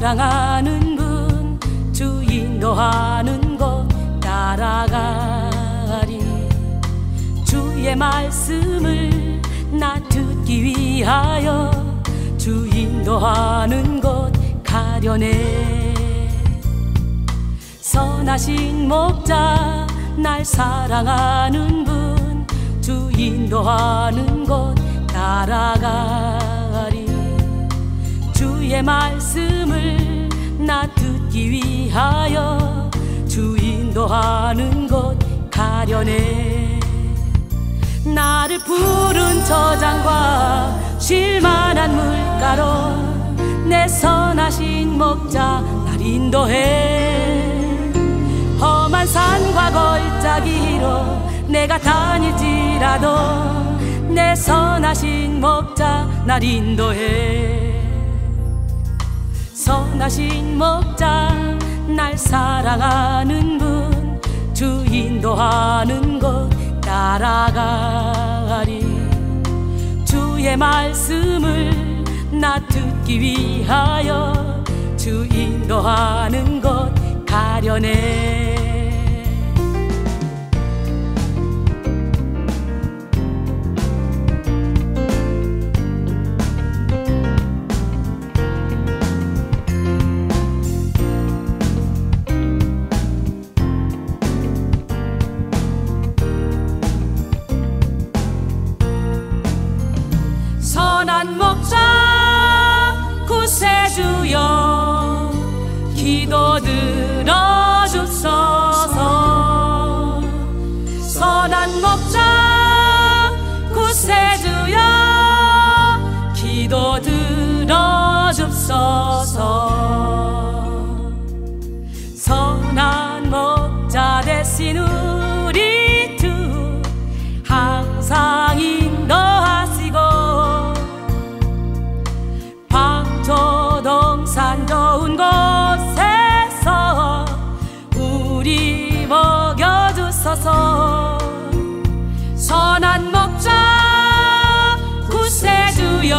사랑하는 분, 주 인도하는 곳 따라가리. 주의 말씀을 나 듣기 위하여 주 인도하는 곳 가려네. 선하신 목자 날 사랑하는 분, 주 인도하는 곳 따라가리. 주의 말씀을 나 듣기 위하여 주 인도하는 곳 가려네. 나를 푸른 저장과 쉴만한 물가로 내 선하신 목자 날 인도해. 험한 산과 골짜기로 내가 다닐지라도 내 선하신 목자 날 인도해. 선하신 목자 날 사랑하는 분, 주 인도하는 곳 따라가리. 주의 말씀을 나 듣기 위하여 주 인도하는 곳 가려네. 선한 목자 구세주여 기도 들어주소서. 선한 목자 구세주여 기도 들어주소서. 선한 목자 대신 우리 두 항상 인도하시고 방초동산 좋은 곳에서 우리 먹여주소서. 선한 목자 구세주여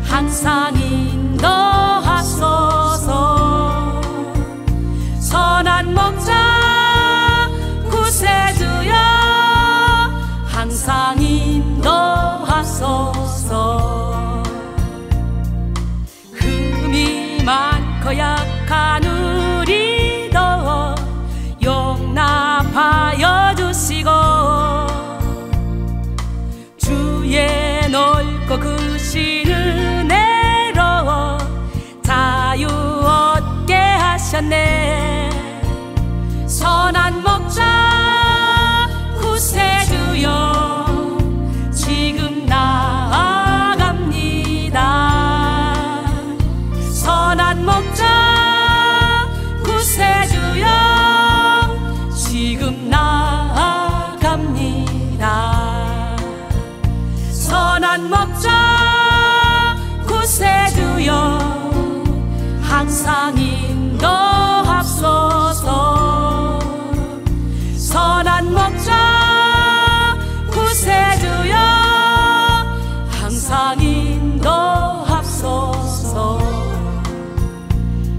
항상 인도하소서. 선한 목자 구세주여 항상 인도하소서. 흠이 많고 약한 우리도 용납하여 주시고 주의 넓고 크신 은혜로 자유 얻게 하셨네. 선한 목자 구세주여 지금 나아갑니다. 선한 목자 구세주여 지금 나아갑니다. 선한 목자 구세주여 항상 인도하소서. 선한 목자 구세주여 항상 인도하소서.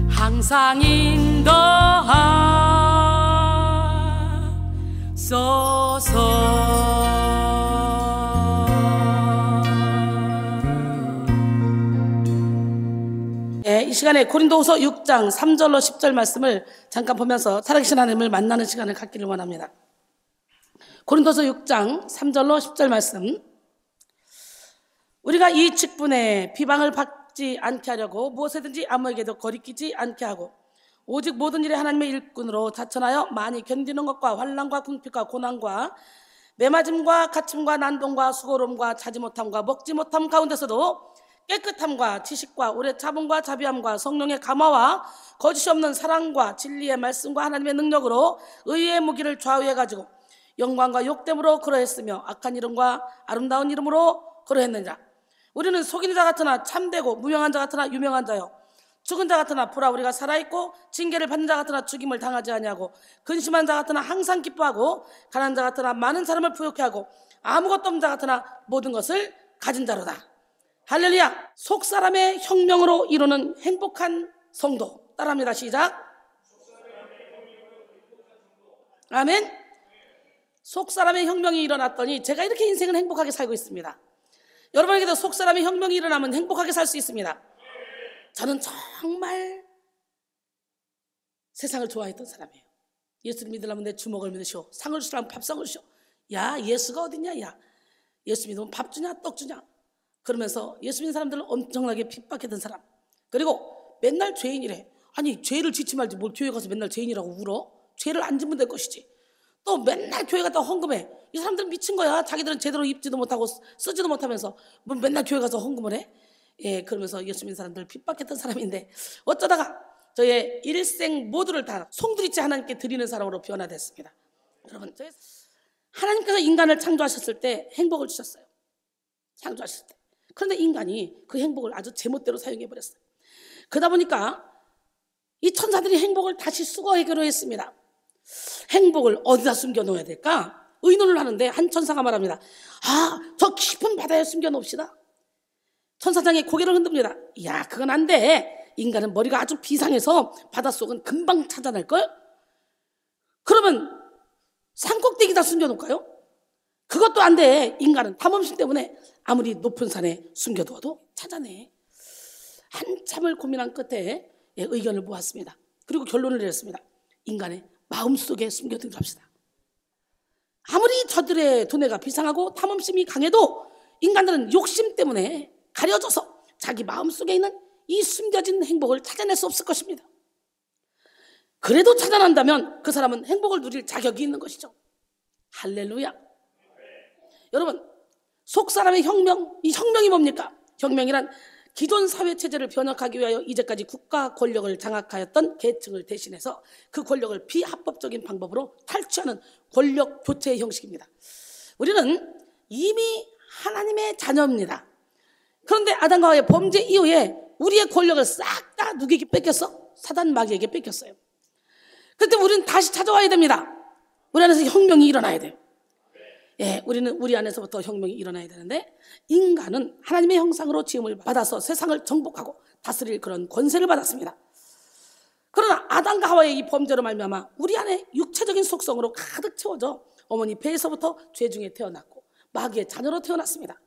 항상 인도하소서. 이 시간에 고린도후서 6장 3절로 10절 말씀을 잠깐 보면서 살아계신 하나님을 만나는 시간을 갖기를 원합니다. 고린도서 6장 3절로 10절 말씀. 우리가 이 직분에 비방을 받지 않게 하려고 무엇이든지 아무에게도 거리끼지 않게 하고 오직 모든 일에 하나님의 일꾼으로 자천하여 많이 견디는 것과 환난과 궁핍과 고난과 매맞음과 갇힘과 난동과 수고로움과 자지 못함과 먹지 못함 가운데서도 깨끗함과 지식과 오래 참음과 자비함과 성령의 감화와 거짓이 없는 사랑과 진리의 말씀과 하나님의 능력으로 의의 무기를 좌우해가지고 영광과 욕됨으로 그러했으며 악한 이름과 아름다운 이름으로 그러했느니라. 우리는 속이는 자 같으나 참되고 무명한 자 같으나 유명한 자요 죽은 자 같으나 보라 우리가 살아있고 징계를 받는 자 같으나 죽임을 당하지 아니하고 근심한 자 같으나 항상 기뻐하고 가난한 자 같으나 많은 사람을 부욕해 하고 아무것도 없는 자 같으나 모든 것을 가진 자로다. 할렐루야. 속사람의 혁명으로 이루는 행복한 성도. 따라합니다. 시작. 아멘. 속사람의 혁명이 일어났더니 제가 이렇게 인생을 행복하게 살고 있습니다. 여러분에게도 속사람의 혁명이 일어나면 행복하게 살 수 있습니다. 저는 정말 세상을 좋아했던 사람이에요. 예수를 믿으려면 내 주먹을 믿으시오. 상을 주려면 밥상을 주시오. 야, 예수가 어딨냐? 야, 예수 믿으면 밥 주냐? 떡 주냐? 그러면서 예수 믿는 사람들은 엄청나게 핍박했던 사람. 그리고 맨날 죄인이래. 아니, 죄를 짓지 말지 뭘 교회 가서 맨날 죄인이라고 울어? 죄를 안 지면 될 것이지. 또 맨날 교회 갔다 헌금해. 이 사람들은 미친 거야. 자기들은 제대로 입지도 못하고 쓰지도 못하면서 뭐 맨날 교회 가서 헌금을 해? 예, 그러면서 예수 믿는 사람들을 핍박했던 사람인데 어쩌다가 저의 일생 모두를 다 송두리째 하나님께 드리는 사람으로 변화됐습니다. 여러분, 하나님께서 인간을 창조하셨을 때 행복을 주셨어요. 창조하셨을 때. 그런데 인간이 그 행복을 아주 제멋대로 사용해버렸어요. 그러다 보니까 이 천사들이 행복을 다시 수거하기로 했습니다. 행복을 어디다 숨겨놓아야 될까? 의논을 하는데 한 천사가 말합니다. 저 깊은 바다에 숨겨놓읍시다. 천사장이 고개를 흔듭니다. 야, 그건 안 돼. 인간은 머리가 아주 비상해서 바닷속은 금방 찾아낼걸? 그러면 산꼭대기다 숨겨놓을까요? 그것도 안 돼. 인간은 탐험심 때문에 아무리 높은 산에 숨겨두어도 찾아내. 한참을 고민한 끝에 의견을 모았습니다. 그리고 결론을 내렸습니다. 인간의 마음속에 숨겨두기로 합시다. 아무리 저들의 두뇌가 비상하고 탐험심이 강해도 인간들은 욕심 때문에 가려져서 자기 마음속에 있는 이 숨겨진 행복을 찾아낼 수 없을 것입니다. 그래도 찾아낸다면 그 사람은 행복을 누릴 자격이 있는 것이죠. 할렐루야. 여러분, 속사람의 혁명, 이 혁명이 뭡니까? 혁명이란 기존 사회체제를 변혁하기 위하여 이제까지 국가 권력을 장악하였던 계층을 대신해서 그 권력을 비합법적인 방법으로 탈취하는 권력 교체의 형식입니다. 우리는 이미 하나님의 자녀입니다. 그런데 아담과 하와의 범죄 이후에 우리의 권력을 싹 다 누구에게 뺏겼어? 사단 마귀에게 뺏겼어요. 그때 우리는 다시 찾아와야 됩니다. 우리 안에서 혁명이 일어나야 돼요. 예, 우리는 우리 안에서부터 혁명이 일어나야 되는데 인간은 하나님의 형상으로 지음을 받아서 세상을 정복하고 다스릴 그런 권세를 받았습니다. 그러나 아담과 하와의 이 범죄로 말미암아 우리 안에 육체적인 속성으로 가득 채워져 어머니 배에서부터 죄 중에 태어났고 마귀의 자녀로 태어났습니다.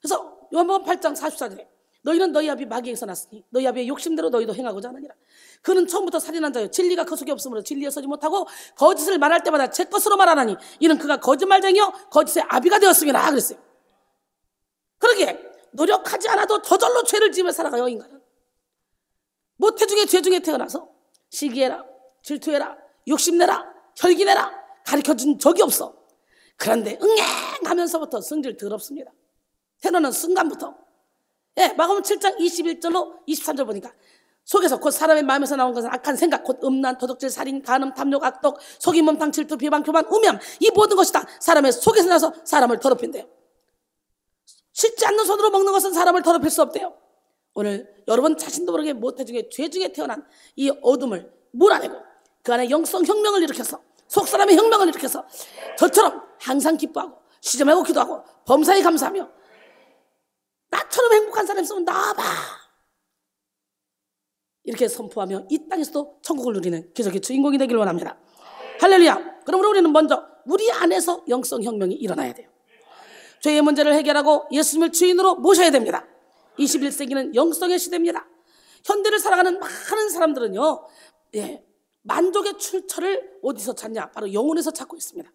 그래서 요한복음 8장 44절에 너희는 너희 아비 마귀에서 났으니 너희 아비의 욕심대로 너희도 행하고자 하느니라. 그는 처음부터 살인한 자요 진리가 그 속에 없으므로 진리에 서지 못하고 거짓을 말할 때마다 제 것으로 말하나니 이는 그가 거짓말쟁이요 거짓의 아비가 되었음이라 그랬어요. 그러기에 노력하지 않아도 저절로 죄를 지으며 살아가요. 인간은 모태 중에 죄 중에 태어나서 시기해라, 질투해라, 욕심내라, 혈기내라 가르쳐준 적이 없어. 그런데 응행하면서부터 성질 더럽습니다. 태어나는 순간부터. 예, 마가복음 7장 21절로 23절 보니까 속에서 곧 사람의 마음에서 나온 것은 악한 생각, 곧 음란, 도둑질, 살인, 간음, 탐욕, 악독, 속임, 몸탕, 질투, 비방, 교만, 우매함 이 모든 것이 다 사람의 속에서 나서 사람을 더럽힌대요. 씻지 않는 손으로 먹는 것은 사람을 더럽힐 수 없대요. 오늘 여러분 자신도 모르게 모태 중에 죄 중에 태어난 이 어둠을 몰아내고 그 안에 영성 혁명을 일으켜서 속사람의 혁명을 일으켜서 저처럼 항상 기뻐하고 쉬지 말고 기도하고 범사에 감사하며 나처럼 행복한 사람 있으면 나와봐 이렇게 선포하며 이 땅에서도 천국을 누리는 기적의 주인공이 되길 원합니다. 할렐루야. 그러므로 우리는 먼저 우리 안에서 영성혁명이 일어나야 돼요. 죄의 문제를 해결하고 예수님을 주인으로 모셔야 됩니다. 21세기는 영성의 시대입니다. 현대를 살아가는 많은 사람들은요 만족의 출처를 어디서 찾냐? 바로 영혼에서 찾고 있습니다.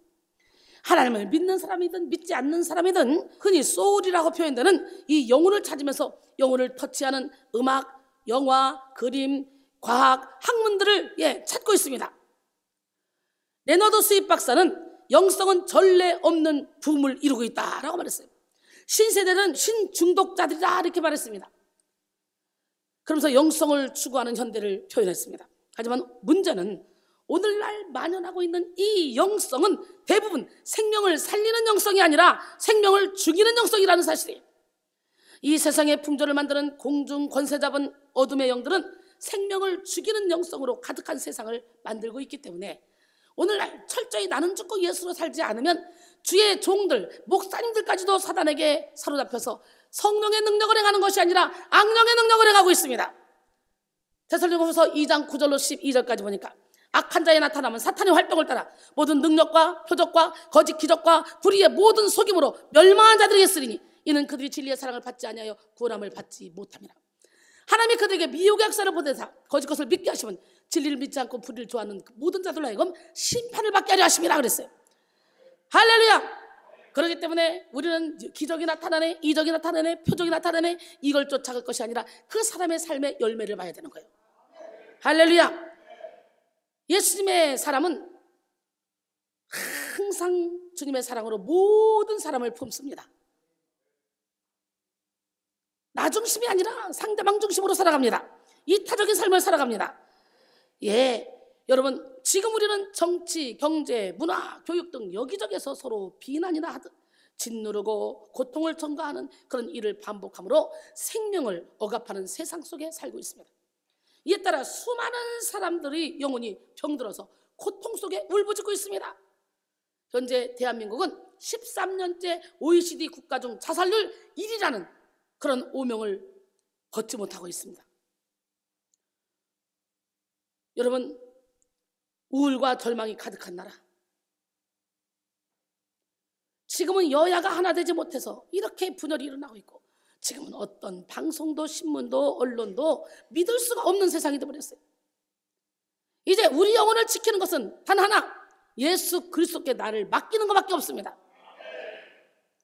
하나님을 믿는 사람이든 믿지 않는 사람이든 흔히 소울이라고 표현되는 이 영혼을 찾으면서 영혼을 터치하는 음악, 영화, 그림, 과학, 학문들을 찾고 있습니다. 레너드 스윗 박사는 영성은 전례 없는 붐을 이루고 있다라고 말했어요. 신세대는 신중독자들이다 이렇게 말했습니다. 그러면서 영성을 추구하는 현대를 표현했습니다. 하지만 문제는 오늘날 만연하고 있는 이 영성은 대부분 생명을 살리는 영성이 아니라 생명을 죽이는 영성이라는 사실이에요. 이 세상의 풍조를 만드는 공중 권세 잡은 어둠의 영들은 생명을 죽이는 영성으로 가득한 세상을 만들고 있기 때문에 오늘날 철저히 나는 죽고 예수로 살지 않으면 주의 종들, 목사님들까지도 사단에게 사로잡혀서 성령의 능력을 행하는 것이 아니라 악령의 능력을 행하고 있습니다. 데살로니가후서 2장 9절로 12절까지 보니까 악한 자에 나타나면 사탄의 활동을 따라 모든 능력과 표적과 거짓 기적과 불의의 모든 속임으로 멸망한 자들이 있으리니 이는 그들이 진리의 사랑을 받지 아니하여 구원함을 받지 못함이라. 하나님이 그들에게 미혹의 역사를 보내사 거짓 것을 믿게 하시면 진리를 믿지 않고 불의를 좋아하는 그 모든 자들로 하여금 심판을 받게 하려 하심이라 그랬어요. 할렐루야. 그렇기 때문에 우리는 기적이 나타나네, 이적이 나타나네, 표적이 나타나네, 이걸 쫓아갈 것이 아니라 그 사람의 삶의 열매를 봐야 되는 거예요. 할렐루야. 예수님의 사람은 항상 주님의 사랑으로 모든 사람을 품습니다. 나 중심이 아니라 상대방 중심으로 살아갑니다. 이타적인 삶을 살아갑니다. 예, 여러분, 지금 우리는 정치, 경제, 문화, 교육 등 여기저기서 서로 비난이나 하듯 짓누르고 고통을 전가하는 그런 일을 반복함으로 생명을 억압하는 세상 속에 살고 있습니다. 이에 따라 수많은 사람들이 영혼이 병들어서 고통 속에 울부짖고 있습니다. 현재 대한민국은 13년째 OECD 국가 중 자살률 1위라는 그런 오명을 벗지 못하고 있습니다. 여러분, 우울과 절망이 가득한 나라. 지금은 여야가 하나 되지 못해서 이렇게 분열이 일어나고 있고, 지금은 어떤 방송도 신문도 언론도 믿을 수가 없는 세상이 되어버렸어요. 이제 우리 영혼을 지키는 것은 단 하나, 예수 그리스도께 나를 맡기는 것밖에 없습니다.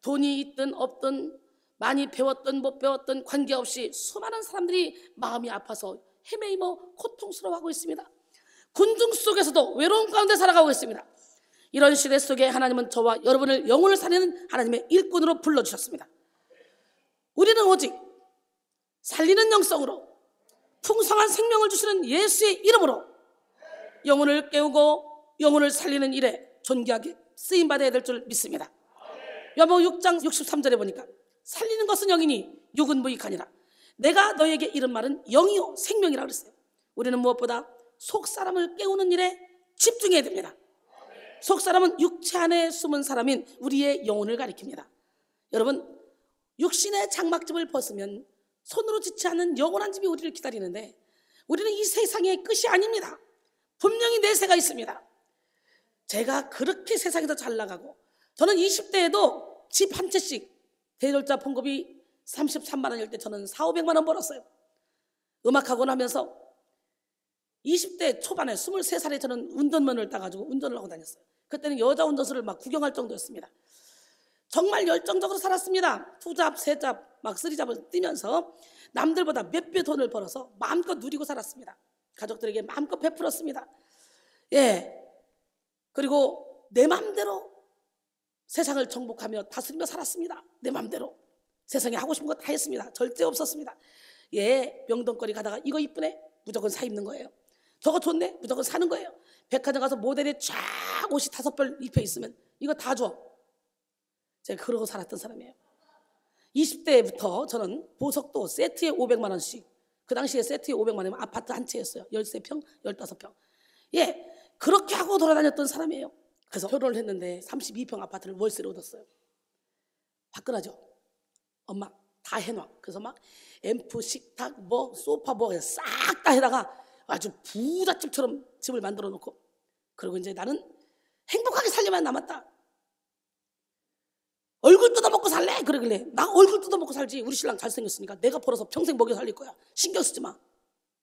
돈이 있든 없든 많이 배웠든 못 배웠든 관계없이 수많은 사람들이 마음이 아파서 헤매이며 고통스러워하고 있습니다. 군중 속에서도 외로움 가운데 살아가고 있습니다. 이런 시대 속에 하나님은 저와 여러분을 영혼을 살리는 하나님의 일꾼으로 불러주셨습니다. 우리는 오직 살리는 영성으로 풍성한 생명을 주시는 예수의 이름으로 영혼을 깨우고 영혼을 살리는 일에 존귀하게 쓰임받아야 될 줄 믿습니다. 요한복음 6장 63절에 보니까 살리는 것은 영이니 육은 무익하니라. 내가 너에게 이른 말은 영이요 생명이라고 그랬어요. 우리는 무엇보다 속사람을 깨우는 일에 집중해야 됩니다. 속사람은 육체 안에 숨은 사람인 우리의 영혼을 가리킵니다. 여러분, 육신의 장막집을 벗으면 손으로 짓지 않은 영원한 집이 우리를 기다리는데 우리는 이 세상의 끝이 아닙니다. 분명히 내세가 있습니다. 제가 그렇게 세상에서 잘 나가고, 저는 20대에도 집 한 채씩 대졸자 봉급이 33만 원일 때 저는 400~500만 원 벌었어요. 음악학원 하면서 20대 초반에 23살에 저는 운전면허를 따가지고 운전을 하고 다녔어요. 그때는 여자 운전수를 막 구경할 정도였습니다. 정말 열정적으로 살았습니다. 투잡, 세잡, 막 쓰리잡을 뛰면서 남들보다 몇 배 돈을 벌어서 마음껏 누리고 살았습니다. 가족들에게 마음껏 베풀었습니다. 예. 그리고 내 마음대로 세상을 정복하며 다스리며 살았습니다. 내 마음대로 세상에 하고 싶은 거 다 했습니다. 절대 없었습니다. 예, 명동거리 가다가 이거 이쁘네? 무조건 사 입는 거예요. 저거 좋네? 무조건 사는 거예요. 백화점 가서 모델에 쫙 옷이 5벌 입혀 있으면 이거 다 줘. 제가 그러고 살았던 사람이에요. 20대부터 저는 보석도 세트에 500만 원씩, 그 당시에 세트에 500만 원이면 아파트 한 채였어요. 13평, 15평. 예, 그렇게 하고 돌아다녔던 사람이에요. 그래서 결혼을 했는데 32평 아파트를 월세로 얻었어요. 화끈하죠. 엄마 다 해놔. 그래서 막 앰프, 식탁, 뭐 소파 뭐 싹 다 해다가 아주 부잣집처럼 집을 만들어 놓고, 그리고 이제 나는 행복하게 살려만 남았다. 얼굴 뜯어먹고 살래? 그러길래 나 얼굴 뜯어먹고 살지. 우리 신랑 잘생겼으니까 내가 벌어서 평생 먹여 살릴 거야. 신경 쓰지 마.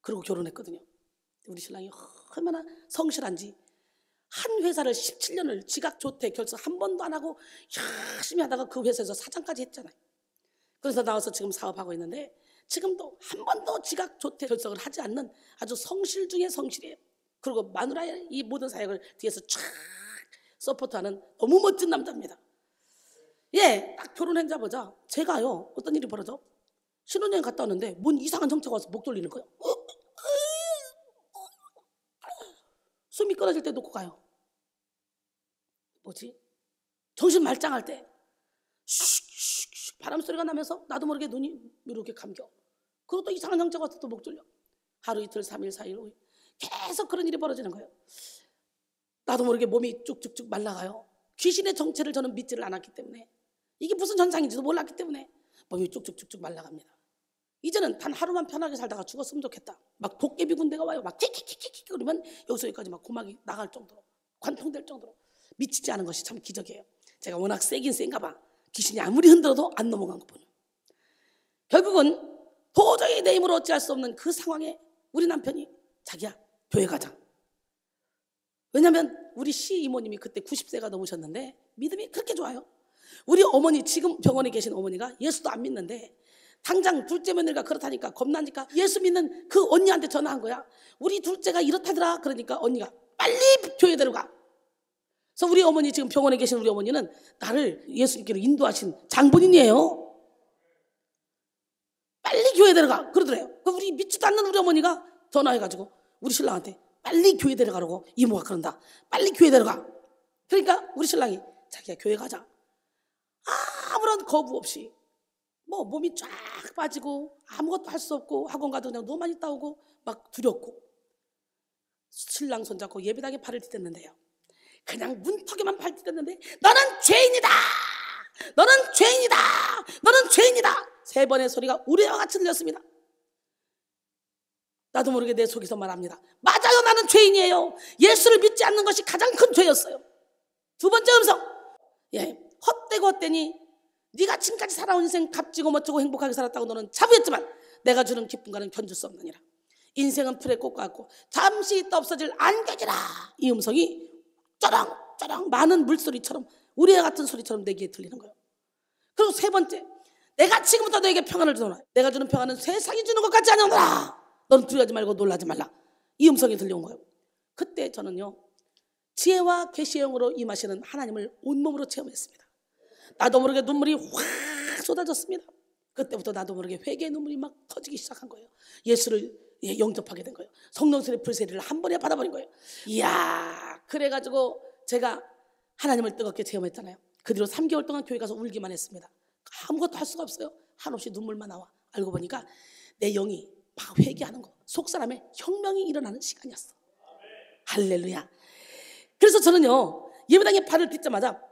그러고 결혼했거든요. 우리 신랑이 얼마나 성실한지 한 회사를 17년을 지각조퇴 결석 한 번도 안 하고 열심히 하다가 그 회사에서 사장까지 했잖아요. 그래서 나와서 지금 사업하고 있는데 지금도 한 번도 지각조퇴 결석을 하지 않는 아주 성실 중에 성실이에요. 그리고 마누라의 이 모든 사역을 뒤에서 쫙 서포트하는 너무 멋진 남자입니다. 예, 딱 결혼했자마자 제가요, 어떤 일이 벌어져? 신혼여행 갔다 왔는데 뭔 이상한 정체가 와서 목 돌리는 거예요. 숨이 끊어질 때 놓고 가요. 뭐지? 정신 말짱할 때 슉슉슉 바람 소리가 나면서 나도 모르게 눈이 이렇게 감겨. 그리고 또 이상한 정체가 와서 또 목 졸려. 하루 이틀 3일 4일 5일 계속 그런 일이 벌어지는 거예요. 나도 모르게 몸이 쭉쭉쭉 말라가요. 귀신의 정체를 저는 믿지를 않았기 때문에, 이게 무슨 현상인지도 몰랐기 때문에 몸이 쭉쭉쭉쭉 말라갑니다. 이제는 단 하루만 편하게 살다가 죽었으면 좋겠다. 막 도깨비 군대가 와요. 막 킥킥킥킥 그러면 여기서 여기까지 막 고막이 나갈 정도로, 관통될 정도로 미치지 않은 것이 참 기적이에요. 제가 워낙 세긴 센가 봐. 귀신이 아무리 흔들어도 안 넘어간 것뿐. 결국은 도저히 내 힘으로 어찌할 수 없는 그 상황에 우리 남편이 자기야 교회 가자. 왜냐하면 우리 시이모님이 그때 90세가 넘으셨는데 믿음이 그렇게 좋아요. 우리 어머니, 지금 병원에 계신 어머니가 예수도 안 믿는데 당장 둘째 며느리가 그렇다니까 겁나니까 예수 믿는 그 언니한테 전화한 거야. 우리 둘째가 이렇다더라. 그러니까 언니가 빨리 교회 데려가. 그래서 우리 어머니, 지금 병원에 계신 우리 어머니는 나를 예수님께로 인도하신 장본인이에요. 빨리 교회 데려가 그러더래요. 우리 믿지도 않는 우리 어머니가 전화해가지고 우리 신랑한테 빨리 교회 데려가라고 이모가 그런다. 빨리 교회 데려가. 그러니까 우리 신랑이 자기야 교회 가자. 아무런 거부 없이 뭐 몸이 쫙 빠지고 아무것도 할 수 없고 학원 가도 그냥 너만 있다 오고 막 두렵고 신랑 손잡고 예배당에 발을 디뎠는데요. 그냥 문턱에만 발 디뎠는데 너는 죄인이다. 너는 죄인이다. 너는 죄인이다. 3번의 소리가 우레와 같이 들렸습니다. 나도 모르게 내 속에서 말합니다. 맞아요. 나는 죄인이에요. 예수를 믿지 않는 것이 가장 큰 죄였어요. 2번째 음성. 헛되고 헛되니 네가 지금까지 살아온 인생 값지고 멋지고 행복하게 살았다고 너는 자부했지만 내가 주는 기쁨과는 견줄 수 없느니라. 인생은 풀의 꽃과 같고 잠시 있다 없어질 안개지라. 이 음성이 짜랑짜랑 많은 물소리처럼 우레와 같은 소리처럼 내 귀에 들리는 거예요. 그리고 3번째, 내가 지금부터 너에게 평안을 주노라. 내가 주는 평안은 세상이 주는 것 같지 않으라. 너는 두려워하지 말고 놀라지 말라. 이 음성이 들려온 거예요. 그때 저는요 지혜와 계시의 영으로 임하시는 하나님을 온몸으로 체험했습니다. 나도 모르게 눈물이 확 쏟아졌습니다. 그때부터 나도 모르게 회개의 눈물이 막 터지기 시작한 거예요. 예수를 영접하게 된 거예요. 성령스의 불세례를 한 번에 받아버린 거예요. 이야, 그래가지고 제가 하나님을 뜨겁게 체험했잖아요. 그 뒤로 3개월 동안 교회 가서 울기만 했습니다. 아무것도 할 수가 없어요. 한없이 눈물만 나와. 알고 보니까 내 영이 막 회개하는 거, 속사람의 혁명이 일어나는 시간이었어. 할렐루야. 그래서 저는요 예배당에 발을 딛자마자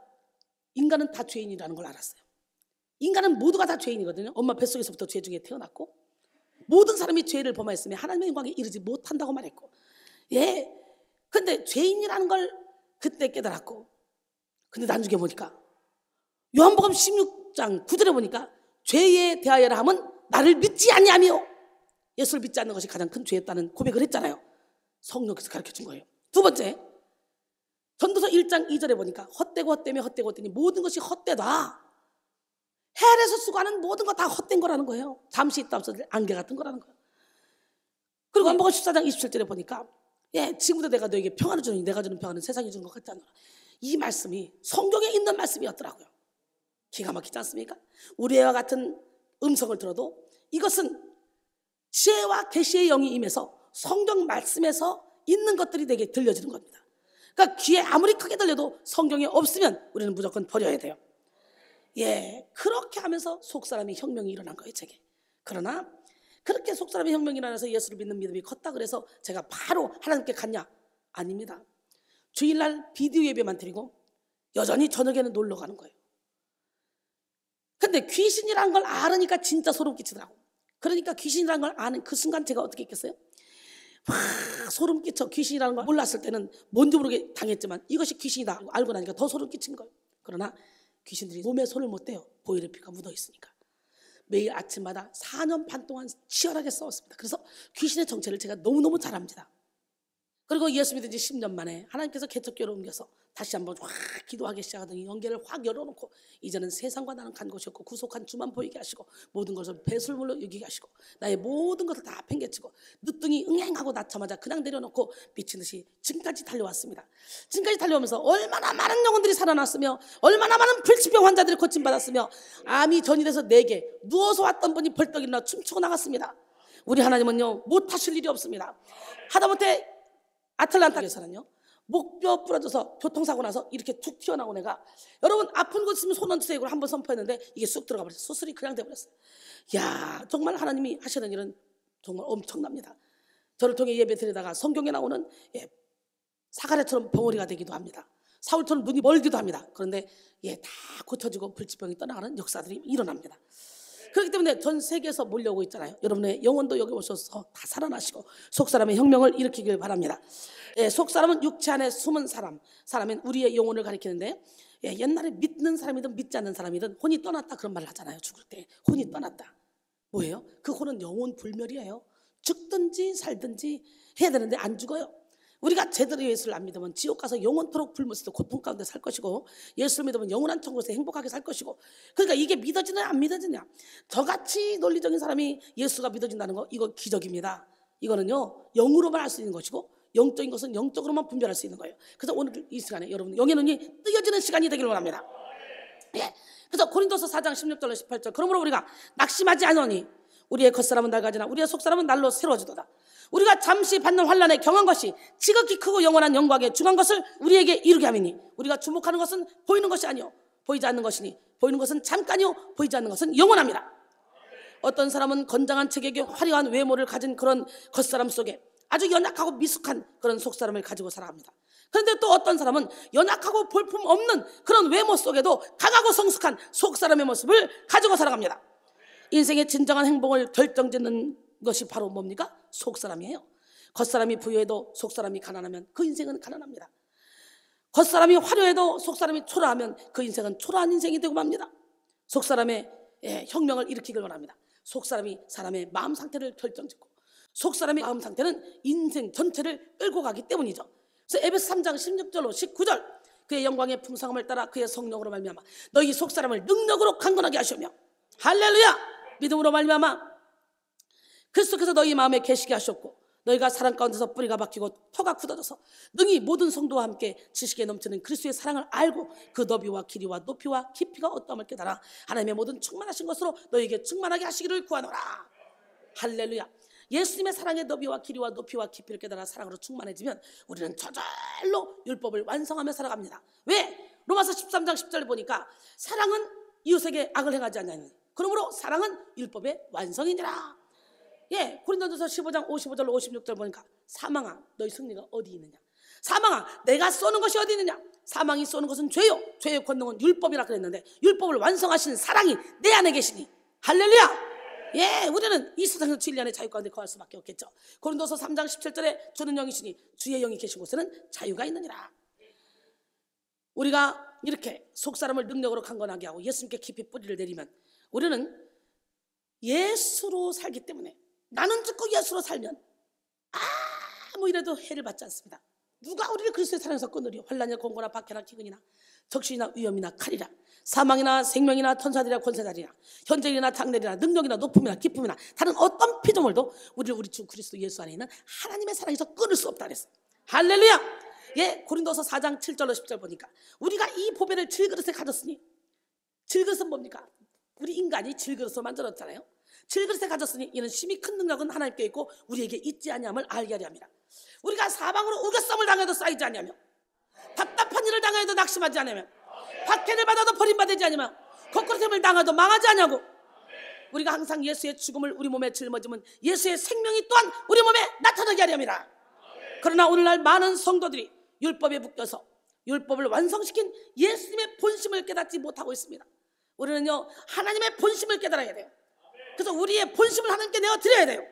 인간은 다 죄인이라는 걸 알았어요. 인간은 모두가 다 죄인이거든요. 엄마 뱃속에서부터 죄 중에 태어났고 모든 사람이 죄를 범하였으면 하나님의 영광에 이르지 못한다고 말했고, 근데 죄인이라는 걸 그때 깨달았고, 근데 나중에 보니까 요한복음 16장 9절에 보니까 죄에 대하여라 함은 나를 믿지 아니하며, 예수를 믿지 않는 것이 가장 큰 죄였다는 고백을 했잖아요. 성령께서 가르쳐준 거예요. 2번째, 전도서 1장 2절에 보니까 헛되고 헛되며 헛되고 헛되니 모든 것이 헛되다. 헬에서 수고하는 모든 거 다 헛된 거라는 거예요. 잠시 있다 없어질 안개 같은 거라는 거예요. 그리고 한복음 14장 27절에 보니까 지금부터 내가 너에게 평안을 주니 내가 주는 평안은 세상이 주는 것 같지 않노라. 이 말씀이 성경에 있는 말씀이었더라고요. 기가 막히지 않습니까? 우리와 같은 음성을 들어도 이것은 지혜와 계시의 영이 임해서 성경 말씀에서 있는 것들이 내게 들려지는 겁니다. 그러니까 귀에 아무리 크게 들려도 성경에 없으면 우리는 무조건 버려야 돼요. 그렇게 하면서 속사람의 혁명이 일어난 거예요, 제게. 그러나 그렇게 속사람의 혁명이 일어나서 예수를 믿는 믿음이 컸다 그래서 제가 바로 하나님께 갔냐? 아닙니다. 주일날 비디오 예배만 드리고 여전히 저녁에는 놀러 가는 거예요. 근데 귀신이라는 걸 알으니까 진짜 소름 끼치더라고. 그러니까 귀신이라는 걸 아는 그 순간 제가 어떻게 했겠어요? 막 소름 끼쳐. 귀신이라는 걸 몰랐을 때는 뭔지 모르게 당했지만 이것이 귀신이다 알고 나니까 더 소름 끼친 거예요. 그러나 귀신들이 몸에 손을 못 대요. 보혈의 피가 묻어 있으니까. 매일 아침마다 4년 반 동안 치열하게 싸웠습니다. 그래서 귀신의 정체를 제가 너무너무 잘 압니다. 그리고 예수 믿은 지 10년 만에 하나님께서 개척교회로 옮겨서 다시 한번 확 기도하기 시작하더니 연계를 확 열어놓고 이제는 세상과 나는 간 곳이 없고 구속한 주만 보이게 하시고 모든 것을 배설물로 여기게 하시고 나의 모든 것을 다 팽개치고 늦둥이 응행하고 낳자마자 그냥 내려놓고 미친 듯이 지금까지 달려왔습니다. 지금까지 달려오면서 얼마나 많은 영혼들이 살아났으며 얼마나 많은 불치병 환자들이 고침받았으며 암이 전이돼서 내게 누워서 왔던 분이 벌떡 일어나 춤추고 나갔습니다. 우리 하나님은요 못하실 일이 없습니다. 하다못해 아틀란타에서는요 목뼈 부러져서 교통사고 나서 이렇게 툭 튀어나온 애가 여러분 아픈 곳 있으면 손 얹으세요 하고 한번 선포했는데 이게 쑥 들어가 버렸어요. 수술이 그냥 돼버렸어요. 야 정말 하나님이 하시는 일은 정말 엄청납니다. 저를 통해 예배 드리다가 성경에 나오는 사가랴처럼 벙어리가 되기도 합니다. 사울처럼 눈이 멀기도 합니다. 그런데 다 고쳐지고 불치병이 떠나가는 역사들이 일어납니다. 그렇기 때문에 전 세계에서 몰려오고 있잖아요. 여러분의 영혼도 여기 오셔서 다 살아나시고 속사람의 혁명을 일으키길 바랍니다. 속사람은 육체 안에 숨은 사람은 우리의 영혼을 가리키는데, 옛날에 믿는 사람이든 믿지 않는 사람이든 혼이 떠났다 그런 말을 하잖아요. 죽을 때 혼이 떠났다. 뭐예요? 그 혼은 영혼 불멸이에요. 죽든지 살든지 해야 되는데 안 죽어요. 우리가 제대로 예수를 안 믿으면 지옥 가서 영원토록 불못에서 고통 가운데 살 것이고, 예수를 믿으면 영원한 천국에서 행복하게 살 것이고. 그러니까 이게 믿어지냐 안 믿어지냐, 저같이 논리적인 사람이 예수가 믿어진다는 거, 이거 기적입니다. 이거는요 영으로만 알 수 있는 것이고, 영적인 것은 영적으로만 분별할 수 있는 거예요. 그래서 오늘 이 시간에 여러분 영의 눈이 뜨여지는 시간이 되기를 원합니다. 그래서 고린도서 4장 16절로 18절, 그러므로 우리가 낙심하지 않으니 우리의 겉사람은 낡아지나 우리의 속사람은 날로 새로워지도다. 우리가 잠시 받는 환난에 경한 것이 지극히 크고 영원한 영광에 중한 것을 우리에게 이루게 함이니, 우리가 주목하는 것은 보이는 것이 아니요 보이지 않는 것이니, 보이는 것은 잠깐이요 보이지 않는 것은 영원합니다. 어떤 사람은 건장한 체격에 화려한 외모를 가진 그런 겉사람 속에 아주 연약하고 미숙한 그런 속사람을 가지고 살아갑니다. 그런데 또 어떤 사람은 연약하고 볼품 없는 그런 외모 속에도 강하고 성숙한 속사람의 모습을 가지고 살아갑니다. 인생의 진정한 행복을 결정짓는 것이 바로 뭡니까? 속사람이에요. 겉사람이 부유해도 속사람이 가난하면 그 인생은 가난합니다. 겉사람이 화려해도 속사람이 초라하면 그 인생은 초라한 인생이 되고 맙니다. 속사람의 혁명을 일으키길 원합니다. 속사람이 사람의 마음 상태를 결정짓고, 속사람의 마음 상태는 인생 전체를 끌고 가기 때문이죠. 그래서 에베소 3장 16절로 19절, 그의 영광의 풍성함을 따라 그의 성령으로 말미암아 너희 속사람을 능력으로 강건하게 하시며, 할렐루야, 믿음으로 말미암아 그리스도께서 너희 마음에 계시게 하셨고, 너희가 사랑 가운데서 뿌리가 박히고 터가 굳어져서 능히 모든 성도와 함께 지식에 넘치는 그리스도의 사랑을 알고 그 너비와 길이와 높이와 깊이가 어떠함을 깨달아 하나님의 모든 충만하신 것으로 너희에게 충만하게 하시기를 구하노라. 할렐루야. 예수님의 사랑의 너비와 길이와 높이와 깊이를 깨달아 사랑으로 충만해지면 우리는 저절로 율법을 완성하며 살아갑니다. 왜? 로마서 13장 10절 보니까 사랑은 이웃에게 악을 행하지 않냐니, 그러므로 사랑은 율법의 완성이니라. 고린도전서 15장 55절로 56절 보니까 사망아 너희 승리가 어디 있느냐, 사망아 내가 쏘는 것이 어디 있느냐, 사망이 쏘는 것은 죄요 죄의 권능은 율법이라 그랬는데 율법을 완성하신 사랑이 내 안에 계시니, 할렐루야. 우리는 이 세상에서 진리 안에 자유 가운데 거할 수밖에 없겠죠. 고린도서 3장 17절에 주는 영이시니 주의 영이 계신 곳에는 자유가 있느니라. 우리가 이렇게 속사람을 능력으로 강건하게 하고 예수님께 깊이 뿌리를 내리면 우리는 예수로 살기 때문에, 나는 죽고 예수로 살면 아무 일에도 해를 받지 않습니다. 누가 우리를 그리스도의 사랑에서 끊으리요? 환난이나 공고나 박해나 기근이나 적신이나 위험이나 칼이라, 사망이나 생명이나 천사들이나 권세자리나 현재이나 장래이나 능력이나 높음이나 기쁨이나 다른 어떤 피조물도 우리를 우리 주 그리스도 예수 안에 있는 하나님의 사랑에서 끊을 수 없다 그랬어요. 할렐루야. 고린도서 4장 7절로 10절 보니까 우리가 이 보배를 질그릇에 가졌으니, 질그릇은 뭡니까? 우리 인간이 질그릇을 만들었잖아요. 질그릇에 가졌으니 이는 심히 큰 능력은 하나님께 있고 우리에게 있지 아니함을 알게 하려 함이라. 우리가 사방으로 우겨쌈을 당해도 쌓이지 아니하며, 답답한 일을 당해도 낙심하지 않으며, 박해를 받아도 버림받지 않으며, 거꾸로됨을 당해도 망하지 않냐고. 우리가 항상 예수의 죽음을 우리 몸에 짊어지면 예수의 생명이 또한 우리 몸에 나타나게 하려 함이라. 그러나 오늘날 많은 성도들이 율법에 묶여서 율법을 완성시킨 예수님의 본심을 깨닫지 못하고 있습니다. 우리는요 하나님의 본심을 깨달아야 돼요. 그래서 우리의 본심을 하나님께 내어드려야 돼요.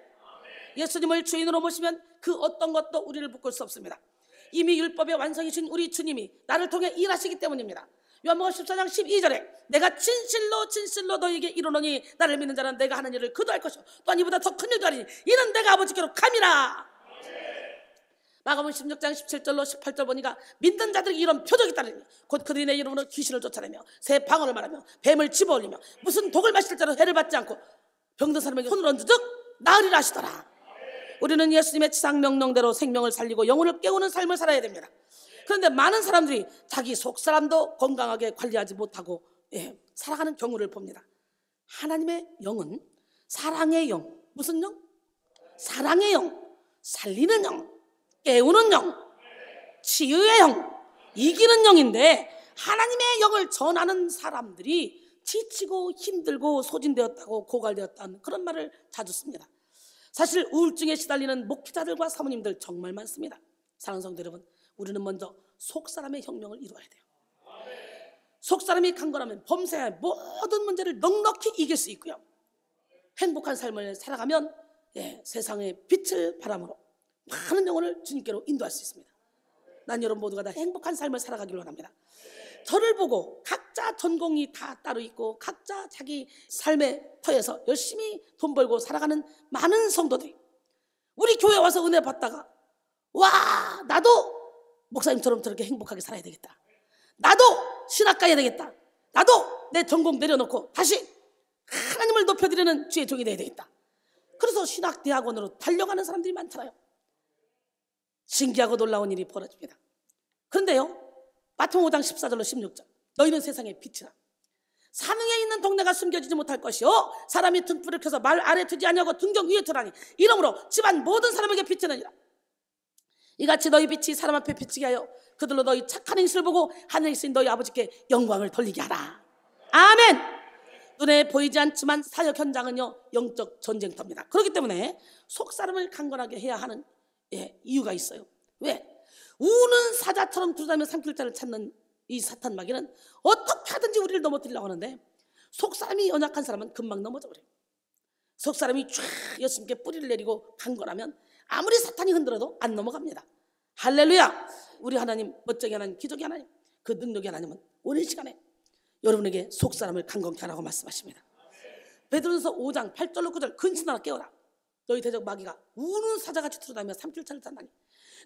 예수님을 주인으로 모시면 그 어떤 것도 우리를 묶을 수 없습니다. 이미 율법의 완성이신 우리 주님이 나를 통해 일하시기 때문입니다. 요한복음 14장 12절에 내가 진실로 진실로 너희에게 이르노니 나를 믿는 자는 내가 하는 일을 그도 할 것이요 또한 이보다 더 큰 일도 하리니 이는 내가 아버지께로 감이라. 마가복음 16장 17절로 18절 보니까 믿는 자들에게 이런 표적이 따르니 곧 그들이 내 이름으로 귀신을 쫓아내며 새 방언을 말하며 뱀을 집어올리며 무슨 독을 마실 자로 해를 받지 않고 병든 사람에게 손을 얹으즉 나으리라 하시더라. 우리는 예수님의 지상 명령대로 생명을 살리고 영혼을 깨우는 삶을 살아야 됩니다. 그런데 많은 사람들이 자기 속사람도 건강하게 관리하지 못하고 살아가는 경우를 봅니다. 하나님의 영은 사랑의 영, 무슨 영? 사랑의 영, 살리는 영, 깨우는 영, 치유의 영, 이기는 영인데 하나님의 영을 전하는 사람들이 지치고 힘들고 소진되었다고 고갈되었다는 그런 말을 자주 씁니다. 사실 우울증에 시달리는 목회자들과 사모님들 정말 많습니다. 사랑하는 성도 여러분, 우리는 먼저 속사람의 혁명을 이루어야 돼요. 속사람이 강건하면 범사의 모든 문제를 넉넉히 이길 수 있고요, 행복한 삶을 살아가면 세상의 빛을 바람으로 많은 영혼을 주님께로 인도할 수 있습니다. 난 여러분 모두가 다 행복한 삶을 살아가기를 원합니다. 저를 보고 각자 전공이 다 따로 있고 각자 자기 삶의 터에서 열심히 돈 벌고 살아가는 많은 성도들이 우리 교회 와서 은혜 받다가, 와, 나도 목사님처럼 저렇게 행복하게 살아야 되겠다, 나도 신학 가야 되겠다, 나도 내 전공 내려놓고 다시 하나님을 높여드리는 주의 종이 되어야 되겠다. 그래서 신학대학원으로 달려가는 사람들이 많잖아요. 신기하고 놀라운 일이 벌어집니다. 그런데요, 마태복음 5장 14절로 16절, 너희는 세상의 빛이라. 산흥에 있는 동네가 숨겨지지 못할 것이요, 사람이 등불을 켜서 말 아래 두지 아니하고 등경 위에 두라니 이러므로 집안 모든 사람에게 비치느니라. 이같이 너희 빛이 사람 앞에 비치게 하여 그들로 너희 착한 행실을 보고 하늘에 계신 너희 아버지께 영광을 돌리게 하라. 아멘. 눈에 보이지 않지만 사역 현장은요, 영적 전쟁터입니다. 그렇기 때문에 속사람을 강건하게 해야 하는 이유가 있어요. 왜? 우는 사자처럼 두루다니며 삼킬 자를 찾는 이 사탄 마귀는 어떻게 하든지 우리를 넘어뜨리려고 하는데, 속사람이 연약한 사람은 금방 넘어져 버려요. 속사람이 쫙 예수님께 뿌리를 내리고 강건하면 아무리 사탄이 흔들어도 안 넘어갑니다. 할렐루야. 우리 하나님, 멋쟁이 하나님, 기적의 하나님, 그 능력의 하나님은 오늘 시간에 여러분에게 속사람을 강건케 하라고 말씀하십니다. 베드로전서 5장 8절로 9절, 근신하라 깨어라. 너희 대적 마귀가 우는 사자같이 두루다니며 삼킬 자를 찾나니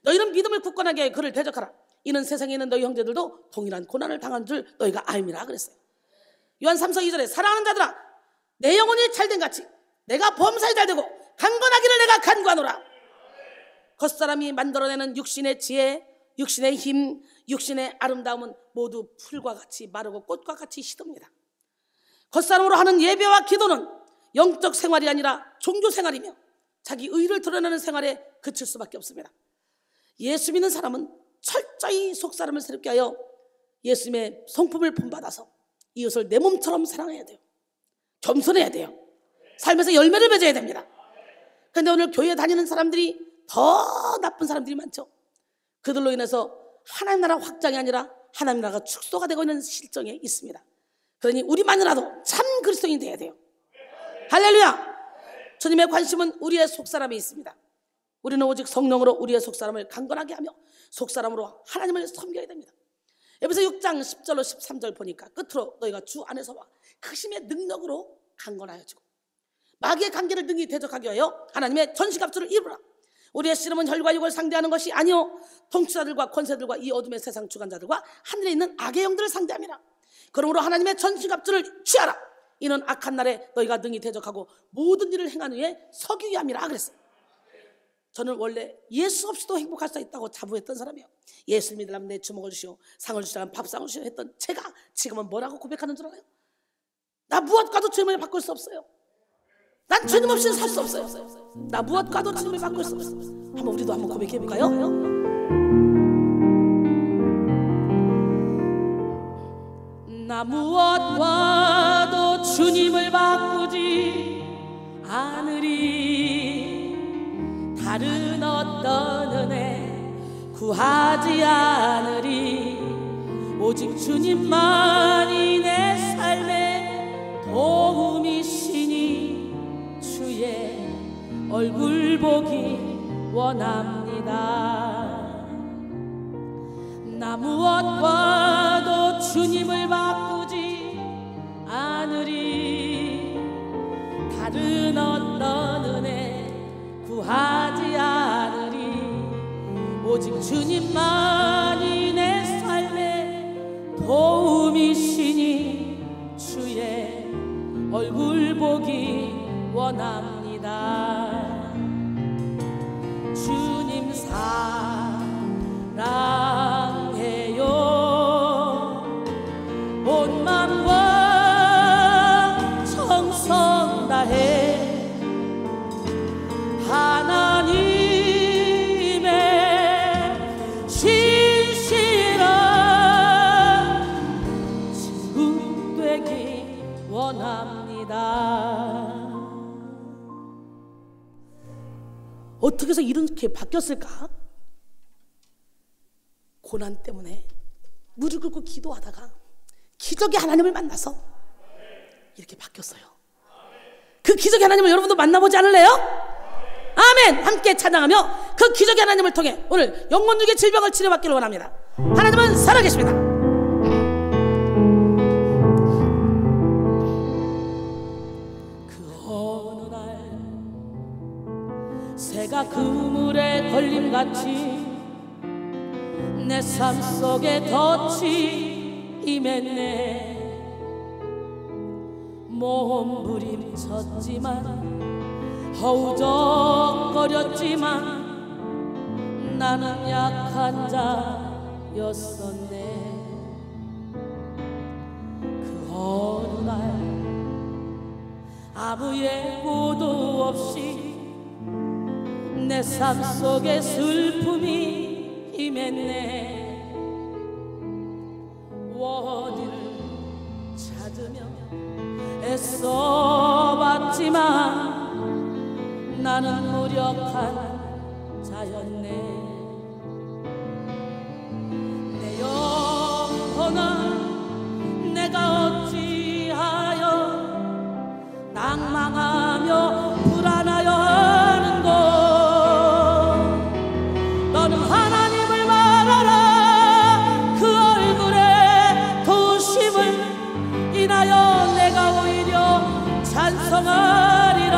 너희는 믿음을 굳건하게 하여 그를 대적하라. 이는 세상에 있는 너희 형제들도 동일한 고난을 당한 줄 너희가 알미라 그랬어요. 요한 3서 2절에 사랑하는 자들아, 내 영혼이 잘된 같이 내가 범사에 잘되고 강건하기를 내가 간구하노라. 겉사람이 만들어내는 육신의 지혜, 육신의 힘, 육신의 아름다움은 모두 풀과 같이 마르고 꽃과 같이 시듭니다. 겉사람으로 하는 예배와 기도는 영적 생활이 아니라 종교 생활이며 자기 의를 드러내는 생활에 그칠 수밖에 없습니다. 예수 믿는 사람은 철저히 속사람을 새롭게 하여 예수님의 성품을 본받아서 이웃을 내 몸처럼 사랑해야 돼요. 겸손해야 돼요. 삶에서 열매를 맺어야 됩니다. 그런데 오늘 교회 다니는 사람들이 더 나쁜 사람들이 많죠. 그들로 인해서 하나님 나라 확장이 아니라 하나님 나라가 축소가 되고 있는 실정에 있습니다. 그러니 우리만이라도 참 그리스도인이 돼야 돼요. 할렐루야. 주님의 관심은 우리의 속사람에 있습니다. 우리는 오직 성령으로 우리의 속사람을 강건하게 하며 속사람으로 하나님을 섬겨야 됩니다. 에베소 6장 10절로 13절 보니까 끝으로 너희가 주 안에서와 그 힘의 능력으로 강건하여지고 마귀의 관계를 능히 대적하게 하여 하나님의 전시갑주를 입으라. 우리의 씨름은 혈과 육을 상대하는 것이 아니요 통치자들과 권세들과 이 어둠의 세상 주관자들과 하늘에 있는 악의 영들을 상대함이라. 그러므로 하나님의 전시갑주를 취하라. 이는 악한 날에 너희가 능히 대적하고 모든 일을 행한 후에 서기 위함이라 그랬어요. 저는 원래 예수 없이도 행복할 수 있다고 자부했던 사람이에요. 예수 믿으려면 내 주먹을 주시오, 상을 주시라면 밥상을 주시오 했던 제가 지금은 뭐라고 고백하는 줄 알아요? 나 무엇과도 주님을 바꿀 수 없어요. 난 주님 없이는 살 수 없어요. 나 무엇과도 주님을 바꿀 수 없어요. 한번 우리도 한번 고백해 볼까요? 나 무엇과도 주님을 바꾸지 않으리. 다른 어떤 은혜 구하지 않으리. 오직 주님만이 내 삶의 도움이시니 주의 얼굴 보기 원합니다. 나 무엇과도 주님을 바꾸지 않으리. 다른 어떤 은혜 구하지 않으리. 오직 주님만이 내 삶의 도움이시니 주의 얼굴 보기 원합니다. 주님 사랑해요. 온 마음과 정성 다해 하나님의 진실한 친구 되기 원합니다. 어떻게 해서 이렇게 바뀌었을까? 고난 때문에 무릎 꿇고 기도하다가 기적의 하나님을 만나서 이렇게 바뀌었어요. 그 기적의 하나님을 여러분도 만나보지 않을래요? 아멘! 함께 찬양하며 그 기적의 하나님을 통해 오늘 영혼육의 질병을 치료받기를 원합니다. 하나님은 살아계십니다. 그 어느 날 새가 그물에 걸림같이 내 삶 속에 덫이 임했네. 몸부림쳤지만 허우적거렸지만 나는 약한 자였었네. 그 어느 날 아무 예고도 없이 내 삶 속에 슬픔이 임했네. 원인을 찾으며 애써봤지만 나는 무력한 자였네. 내 영혼아 내가 어찌하여 낭망하며 불안하여 하는고. 너는 하나님을 말하라. 그 얼굴에 도우심을 인하여 내가 오히려 찬송하리라.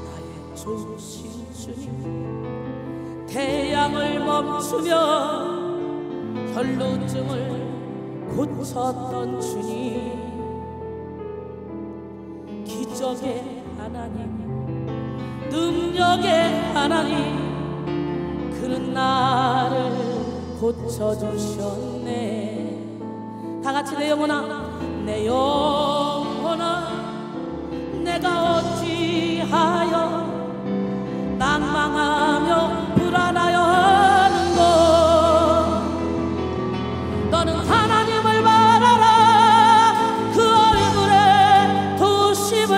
나의 좋으신 주님, 태양을 멈추며 혈루증을 고쳤던 주님, 기적의 하나님, 능력의 하나님, 그는 나를 고쳐주셨네. 다같이 내 영혼아, 내 영혼아 내가 어찌하여 낭망하며 불안하여 하는고. 너는 하나님을 바라라. 그 얼굴에 도우심을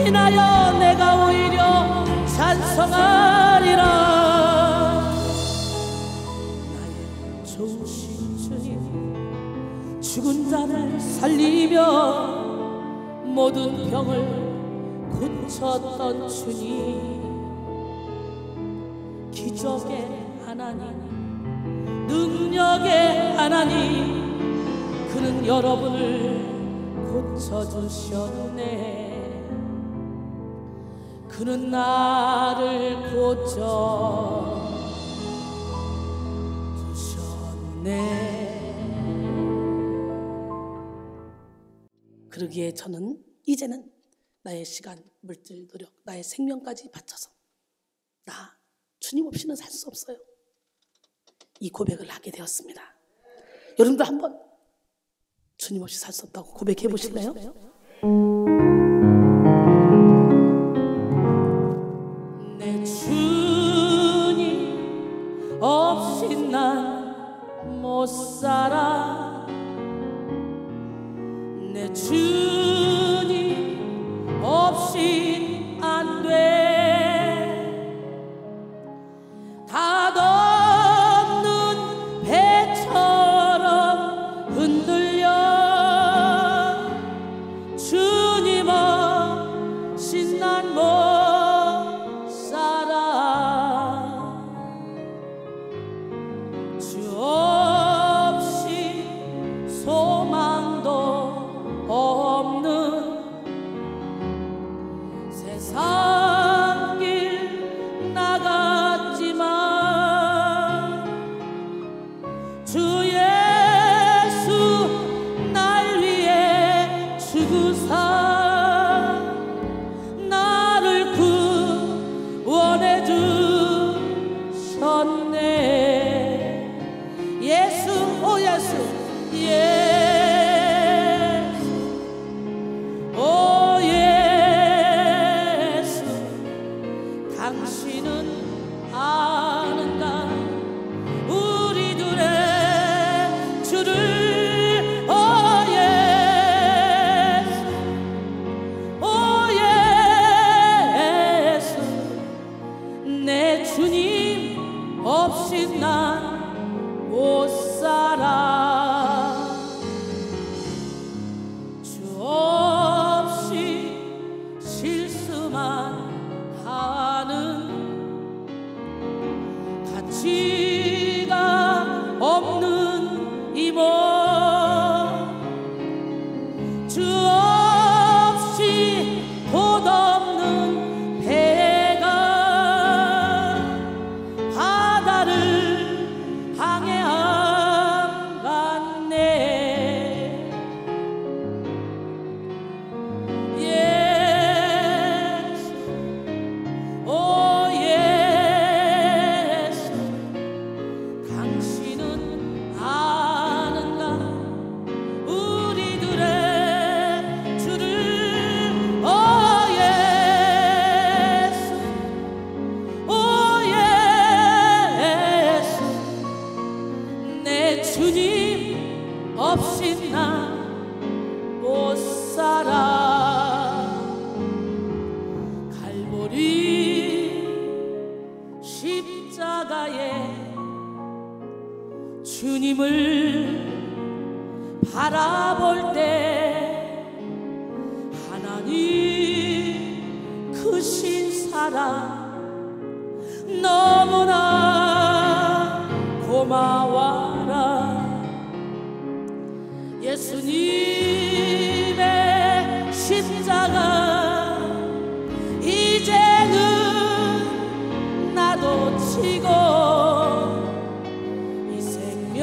인하여 내가 오히려 찬송하리라. 나의 좋으신 주님, 죽은 자를 살리며 모든 병을 고쳤던 주님, 기적의 하나님, 능력의 하나님, 그는 여러분을 고쳐주셨네. 그는 나를 고쳐주셨네. 그러기에 저는 이제는 나의 시간, 물질, 노력, 나의 생명까지 바쳐서 나 주님 없이는 살 수 없어요, 이 고백을 하게 되었습니다. 여러분도 한번 주님 없이 살 수 없다고 고백해 보실래요? 내 주님 없이 난 못 살아. 내 주님 없이 안 돼. 닷없는 배처럼 흔들려 주님 없이 난 못 살아. 주 없이 소망도 없는 세상 길 나갔지만 주 예수 날 위해 죽으사 나를 구원해 주셨네. 예수, 오 예수, 예수, 오 예수, 당신은 아는가 우리들의 주를. 오 예수, 오 예수, 내 주님 없이 난 못 살아. 주 없이 실수만 하는 가치가 없는 이 몸, 주 없이 돈 없는 배가 바다를 향해 안 갔네. 예수, 오 예수, 당신은 아는가 우리들의 주를. 오 예수, 오 예수, 내 주님 없이 나 못 살아. 갈보리 십자가에 주님을 바라볼 때 하나님 크신 사랑 너무나 고마워라. 예수님의 십자가 이제는 나도 지고 이 생명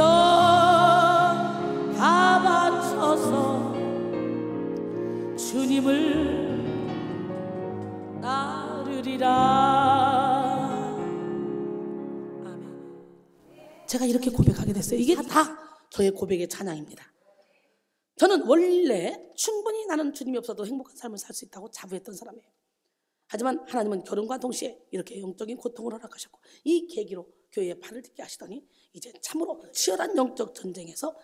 다 바쳐서 주님을 따르리라. 아멘. 제가 이렇게 고백하게 됐어요. 이게 다 저의 고백의 찬양입니다. 저는 원래 충분히 나는 주님이 없어도 행복한 삶을 살 수 있다고 자부했던 사람이에요. 하지만 하나님은 결혼과 동시에 이렇게 영적인 고통을 허락하셨고 이 계기로 교회에 발을 딛게 하시더니 이제 참으로 치열한 영적 전쟁에서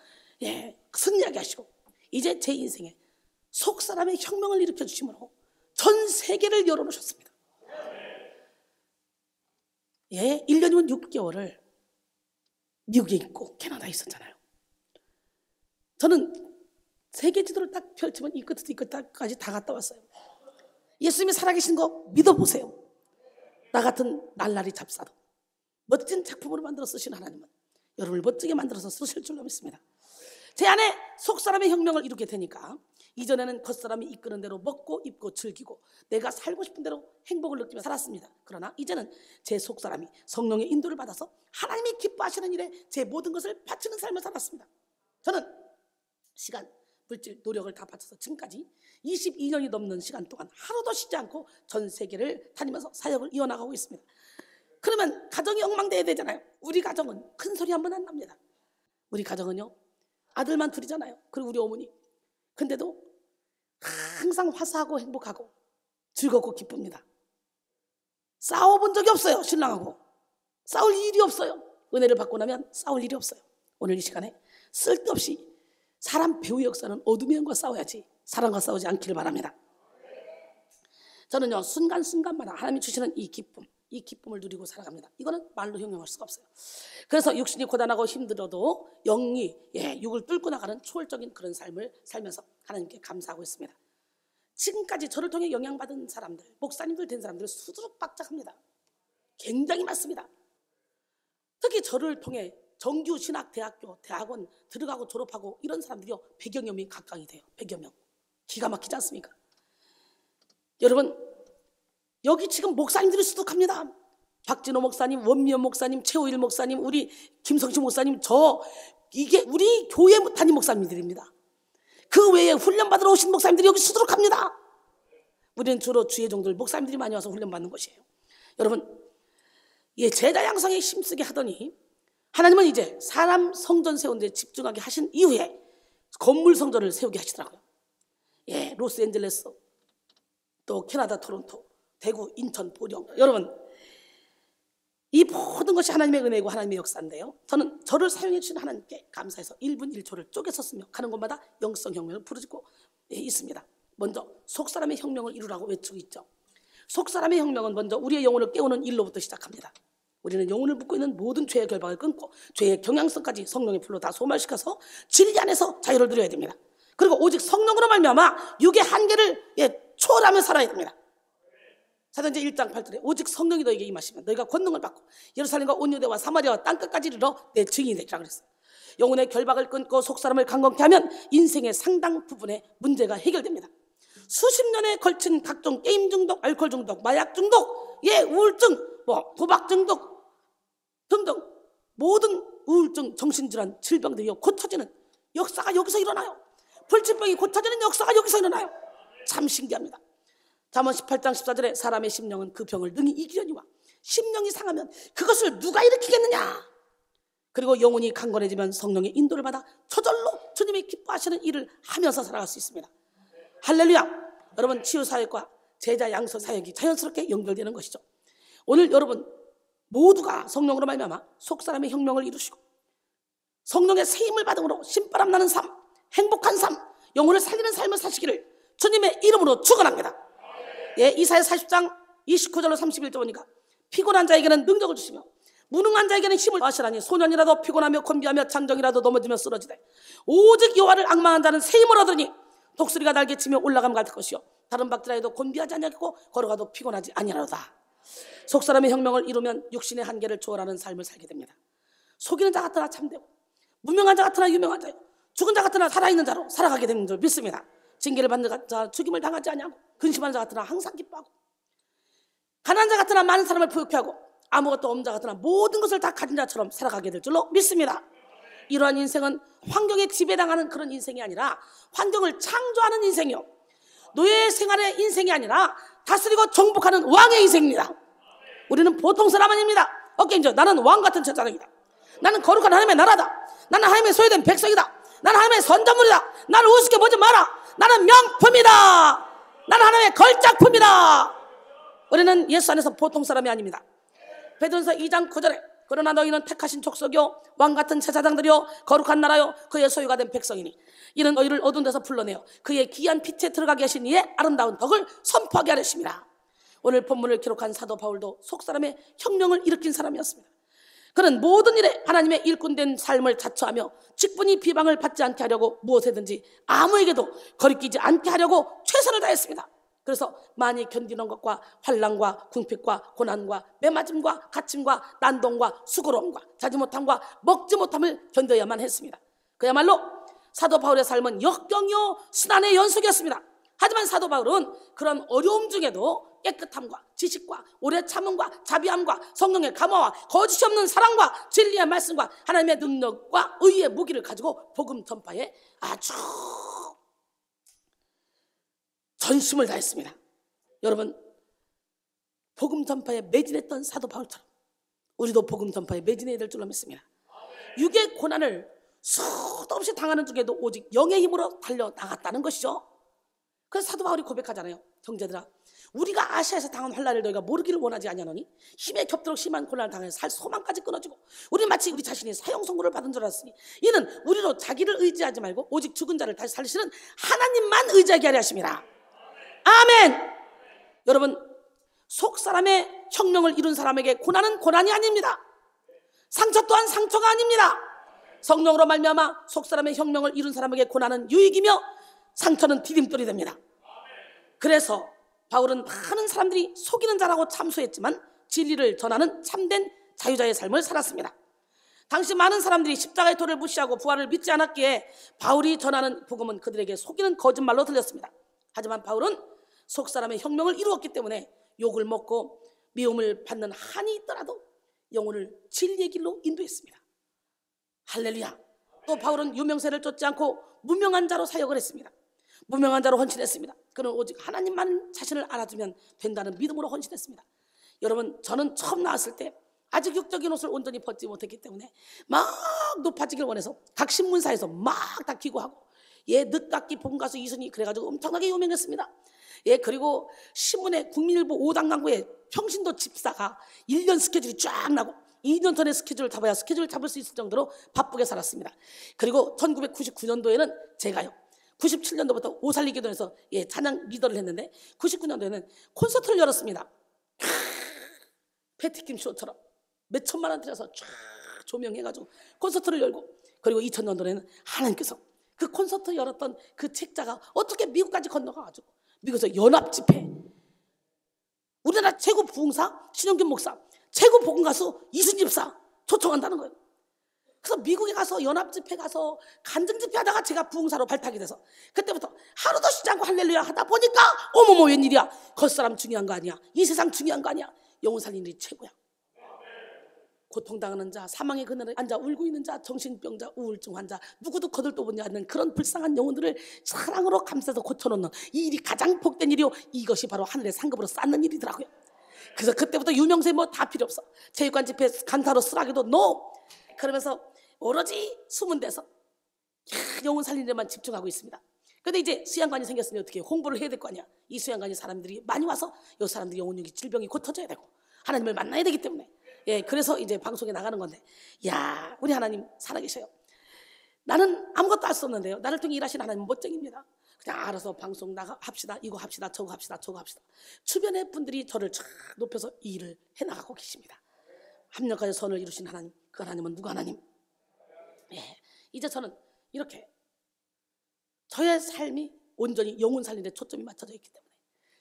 승리하게 하시고 이제 제 인생에 속사람의 혁명을 일으켜 주심으로 전 세계를 열어놓으셨습니다. 1년이면 6개월을 미국에 있고 캐나다에 있었잖아요. 저는 세계 지도를 딱 펼치면 이 끝에서 이 끝까지 다 갔다 왔어요. 예수님이 살아계신 거 믿어보세요. 나 같은 날라리 잡사도 멋진 작품으로 만들어 쓰신 하나님은 여러분을 멋지게 만들어서 쓰실 줄로 믿습니다. 제 안에 속사람의 혁명을 이루게 되니까 이전에는 겉사람이 이끄는 대로 먹고 입고 즐기고 내가 살고 싶은 대로 행복을 느끼며 살았습니다. 그러나 이제는 제 속사람이 성령의 인도를 받아서 하나님이 기뻐하시는 일에 제 모든 것을 바치는 삶을 살았습니다. 저는 시간, 물질, 노력을 다 바쳐서 지금까지 22년이 넘는 시간 동안 하루도 쉬지 않고 전 세계를 다니면서 사역을 이어나가고 있습니다. 그러면 가정이 엉망돼야 되잖아요. 우리 가정은 큰 소리 한 번 안 납니다. 우리 가정은요 아들만 둘이잖아요. 그리고 우리 어머니. 근데도 항상 화사하고 행복하고 즐겁고 기쁩니다. 싸워본 적이 없어요. 신랑하고 싸울 일이 없어요. 은혜를 받고 나면 싸울 일이 없어요. 오늘 이 시간에 쓸데없이 사람 배후의 역사는 어둠의 영과 싸워야지 사랑과 싸우지 않기를 바랍니다. 저는요 순간순간마다 하나님이 주시는 이 기쁨을 누리고 살아갑니다. 이거는 말로 형용할 수가 없어요. 그래서 육신이 고단하고 힘들어도 영이 육을 뚫고 나가는 초월적인 그런 삶을 살면서 하나님께 감사하고 있습니다. 지금까지 저를 통해 영향받은 사람들, 목사님들 된 사람들 수두룩박작합니다. 굉장히 많습니다. 특히 저를 통해 정규신학대학교, 대학원 들어가고 졸업하고 이런 사람들이요 100여 명이 각광이 돼요. 100여 명. 기가 막히지 않습니까? 여러분 여기 지금 목사님들이 수두룩합니다. 박진호 목사님, 원미연 목사님, 최호일 목사님, 우리 김성식 목사님, 이게 우리 교회 담임 목사님들입니다. 그 외에 훈련받으러 오신 목사님들이 여기 수두룩합니다. 우리는 주로 주의 종들 목사님들이 많이 와서 훈련받는 것이에요. 여러분 제자 양성에 힘쓰게 하더니 하나님은 이제 사람 성전 세우는 데 집중하게 하신 이후에 건물 성전을 세우게 하시더라고요. 로스앤젤레스, 또 캐나다 토론토, 대구, 인천, 보령. 여러분 이 모든 것이 하나님의 은혜고 하나님의 역사인데요. 저는 저를 사용해 주신 하나님께 감사해서 1분 1초를 쪼개서 쓰며 가는 곳마다 영성혁명을 부르짖고 있습니다. 먼저 속사람의 혁명을 이루라고 외치고 있죠. 속사람의 혁명은 먼저 우리의 영혼을 깨우는 일로부터 시작합니다. 우리는 영혼을 묶고 있는 모든 죄의 결박을 끊고 죄의 경향성까지 성령의 불로 다 소멸시켜서 진리 안에서 자유를 누려야 됩니다. 그리고 오직 성령으로 말미암아 육의 한계를 초월하며 살아야 됩니다. 사도행전 1장 8절에 오직 성령이 너에게 임하시면 너희가 권능을 받고 예루살렘과 온 유대와 사마리아와 땅끝까지 이르러 내 증인이 되리라 그랬어요. 영혼의 결박을 끊고 속사람을 강건케 하면 인생의 상당 부분의 문제가 해결됩니다. 수십 년에 걸친 각종 게임 중독, 알코올 중독, 마약 중독, 우울증, 도박 중독 등등 모든 우울증, 정신질환, 질병들이 고쳐지는 역사가 여기서 일어나요. 불치병이 고쳐지는 역사가 여기서 일어나요. 참 신기합니다. 잠언 18장 14절에 사람의 심령은 그 병을 능히 이기려니와 심령이 상하면 그것을 누가 일으키겠느냐. 그리고 영혼이 강건해지면 성령의 인도를 받아 저절로 주님이 기뻐하시는 일을 하면서 살아갈 수 있습니다. 할렐루야. 여러분, 치유사역과 제자 양성 사역이 자연스럽게 연결되는 것이죠. 오늘 여러분 모두가 성령으로 말미암아 속사람의 혁명을 이루시고 성령의 세임을 받음으로 신바람 나는 삶, 행복한 삶, 영혼을 살리는 삶을 사시기를 주님의 이름으로 축원합니다. 이사야 40장 29절로 31절 보니까 피곤한 자에게는 능력을 주시며 무능한 자에게는 힘을 더하시라니 소년이라도 피곤하며 곤비하며 장정이라도 넘어지며 쓰러지되 오직 여호와를 앙망한 자는 새 힘을 얻으니 독수리가 날개치며 올라감 같을 것이요 다른 박쥐라도 곤비하지 아니하고 걸어가도 피곤하지 아니하로다. 속사람의 혁명을 이루면 육신의 한계를 초월하는 삶을 살게 됩니다. 속이는 자 같으나 참되고 무명한 자 같으나 유명한 자요 죽은 자 같으나 살아있는 자로 살아가게 되는 줄 믿습니다. 징계를 받는 자 죽임을 당하지 아니하고 근심하는 자 같으나 항상 기뻐하고 가난한 자 같으나 많은 사람을 부욕해 하고 아무것도 없는 자 같으나 모든 것을 다 가진 자처럼 살아가게 될 줄로 믿습니다. 이러한 인생은 환경에 지배당하는 그런 인생이 아니라 환경을 창조하는 인생이요 노예 생활의 인생이 아니라 다스리고 정복하는 왕의 인생입니다. 우리는 보통 사람 아닙니다. 어깨인죠. 나는 왕 같은 제사장이다. 나는 거룩한 하나님의 나라다. 나는 하나님의 소유된 백성이다. 나는 하나님의 선자물이다. 나를 우습게 보지 마라. 나는 명품이다. 나는 하나님의 걸작품이다. 우리는 예수 안에서 보통 사람이 아닙니다. 베드로전서 2장 9절에 그러나 너희는 택하신 족속이요 왕같은 제사장들이요 거룩한 나라요 그의 소유가 된 백성이니 이는 너희를 어두운 데서 불러내어 그의 귀한 빛에 들어가게 하신 이의 아름다운 덕을 선포하게 하셨습니다. 오늘 본문을 기록한 사도 바울도 속사람의 혁명을 일으킨 사람이었습니다. 그는 모든 일에 하나님의 일꾼된 삶을 자처하며 직분이 비방을 받지 않게 하려고 무엇에든지 아무에게도 거리끼지 않게 하려고 최선을 다했습니다. 그래서 많이 견디는 것과 환난과 궁핍과 고난과 매맞음과 갇힘과 난동과 수고로움과 자지 못함과 먹지 못함을 견뎌야만 했습니다. 그야말로 사도 바울의 삶은 역경이요 순환의 연속이었습니다. 하지만 사도 바울은 그런 어려움 중에도 깨끗함과 지식과 오래 참음과 자비함과 성령의 감화와 거짓이 없는 사랑과 진리의 말씀과 하나님의 능력과 의의 무기를 가지고 복음 전파에 아주 전심을 다했습니다. 여러분, 복음 전파에 매진했던 사도 바울처럼 우리도 복음 전파에 매진해야 될 줄로 믿습니다. 육의 고난을 수도 없이 당하는 중에도 오직 영의 힘으로 달려나갔다는 것이죠. 그래서 사도 바울이 고백하잖아요. 형제들아, 우리가 아시아에서 당한 환난을 너희가 모르기를 원하지 아니하노니 힘에 겹도록 심한 고난을 당해서 살 소망까지 끊어지고 우리 마치 우리 자신이 사형 선고를 받은 줄 알았으니 이는 우리로 자기를 의지하지 말고 오직 죽은 자를 다시 살리시는 하나님만 의지하게 하려 하심이라. 아멘. 여러분, 속사람의 혁명을 이룬 사람에게 고난은 고난이 아닙니다. 상처 또한 상처가 아닙니다. 성령으로 말미암아 속사람의 혁명을 이룬 사람에게 고난은 유익이며 상처는 디딤돌이 됩니다. 그래서 바울은 많은 사람들이 속이는 자라고 참소했지만 진리를 전하는 참된 자유자의 삶을 살았습니다. 당시 많은 사람들이 십자가의 도를 무시하고 부활을 믿지 않았기에 바울이 전하는 복음은 그들에게 속이는 거짓말로 들렸습니다. 하지만 바울은 속사람의 혁명을 이루었기 때문에 욕을 먹고 미움을 받는 한이 있더라도 영혼을 진리의 길로 인도했습니다. 할렐루야. 또 바울은 유명세를 쫓지 않고 무명한 자로 사역을 했습니다. 무명한 자로 헌신했습니다. 그는 오직 하나님만 자신을 알아주면 된다는 믿음으로 헌신했습니다. 여러분, 저는 처음 나왔을 때 아직 육적인 옷을 온전히 벗지 못했기 때문에 막 높아지길 원해서 각 신문사에서 막 다 기고하고 늦깎이 본가수 이순이 그래가지고 엄청나게 유명했습니다. 그리고 신문에 국민일보 5당 광고에 평신도 집사가 1년 스케줄이 쫙 나고 2년 전에 스케줄을 잡아야 스케줄을 잡을 수 있을 정도로 바쁘게 살았습니다. 그리고 1999년도에는 제가요 97년도부터 오살리기도에서 찬양 리더를 했는데 99년도에는 콘서트를 열었습니다. 패티킴 쇼처럼 몇 천만 원 들여서 쫙 조명해가지고 콘서트를 열고, 그리고 2000년도에는 하나님께서 그 콘서트 열었던 그 책자가 어떻게 미국까지 건너가가지고 미국에서 연합 집회, 우리나라 최고 부흥사 신영균 목사, 최고 복음 가수 이순 집사 초청한다는 거예요. 그래서 미국에 가서 연합 집회 가서 간증 집회 하다가 제가 부흥사로 발탁이 돼서 그때부터 하루도 쉬지 않고 할렐루야 하다 보니까 어머머 웬일이야, 겉사람 중요한 거 아니야, 이 세상 중요한 거 아니야, 영혼 살리는 일이 최고야. 고통당하는 자, 사망의 그늘에 앉아 울고 있는 자, 정신병자, 우울증 환자, 누구도 거들떠보지 않는 그런 불쌍한 영혼들을 사랑으로 감싸서 고쳐놓는 이 일이 가장 복된 일이요, 이것이 바로 하늘의 상급으로 쌓는 일이더라고요. 그래서 그때부터 유명세 뭐 다 필요 없어, 체육관 집회 강사로 쓰라기도 NO. 그러면서 오로지 숨은 데서 영혼 살리는 데만 집중하고 있습니다. 그런데 이제 수양관이 생겼으니 어떻게 홍보를 해야 될 거 아니야. 이 수양관이 사람들이 많이 와서 이 사람들이 영혼력이 질병이 고쳐져야 되고 하나님을 만나야 되기 때문에, 예, 그래서 이제 방송에 나가는 건데, 야, 우리 하나님 살아계셔요. 나는 아무것도 할 수 없는데요, 나를 통해 일하시는 하나님 멋쟁입니다. 그냥 알아서 방송 합시다, 이거 합시다, 저거 합시다, 저거 합시다. 주변의 분들이 저를 쫙 높여서 이 일을 해나가고 계십니다. 합력하여 선을 이루신 하나님, 그 하나님은 누구 하나님? 예, 이제 저는 이렇게 저의 삶이 온전히 영혼 살리는 데 초점이 맞춰져 있기 때문에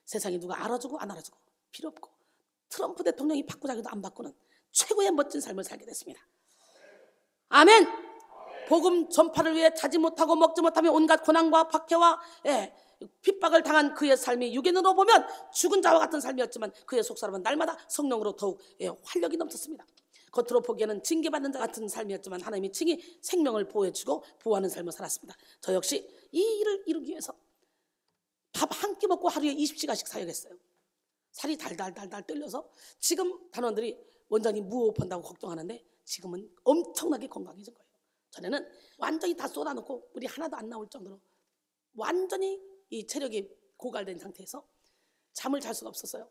세상이 누가 알아주고 안 알아주고 필요 없고, 트럼프 대통령이 바꾸자기도 안 바꾸는 최고의 멋진 삶을 살게 됐습니다. 아멘. 복음 전파를 위해 자지 못하고 먹지 못하며 온갖 고난과 박해와 핍박을 당한 그의 삶이 육인으로 보면 죽은 자와 같은 삶이었지만 그의 속사람은 날마다 성령으로 더욱 활력이 넘쳤습니다. 겉으로 보기에는 징계받는 자 같은 삶이었지만 하나님이 칭히 생명을 보호해주고 보호하는 삶을 살았습니다. 저 역시 이 일을 이루기 위해서 밥 한 끼 먹고 하루에 20시간씩 사역했어요. 살이 달달달달 떨려서 지금 단원들이 원장님 무호흡한다고 걱정하는데 지금은 엄청나게 건강해진 거예요. 전에는 완전히 다 쏟아놓고 물이 하나도 안 나올 정도로 완전히 이 체력이 고갈된 상태에서 잠을 잘 수가 없었어요.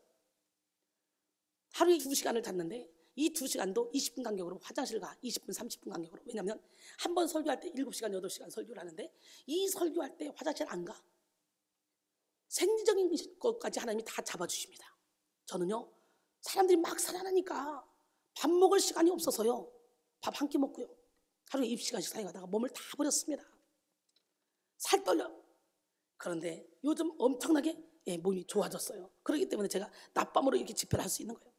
하루에 2시간을 잤는데 이 2시간도 20분 간격으로 화장실 가, 20분 30분 간격으로. 왜냐하면 한 번 설교할 때 7시간 8시간 설교를 하는데 이 설교할 때 화장실 안 가. 생리적인 것까지 하나님이 다 잡아주십니다. 저는요, 사람들이 막 살아나니까 밥 먹을 시간이 없어서요, 밥 한 끼 먹고요 하루에 20시간씩 사역하다가 몸을 다 버렸습니다. 살 떨려. 그런데 요즘 엄청나게 몸이 좋아졌어요. 그렇기 때문에 제가 낮밤으로 이렇게 집회를 할 수 있는 거예요.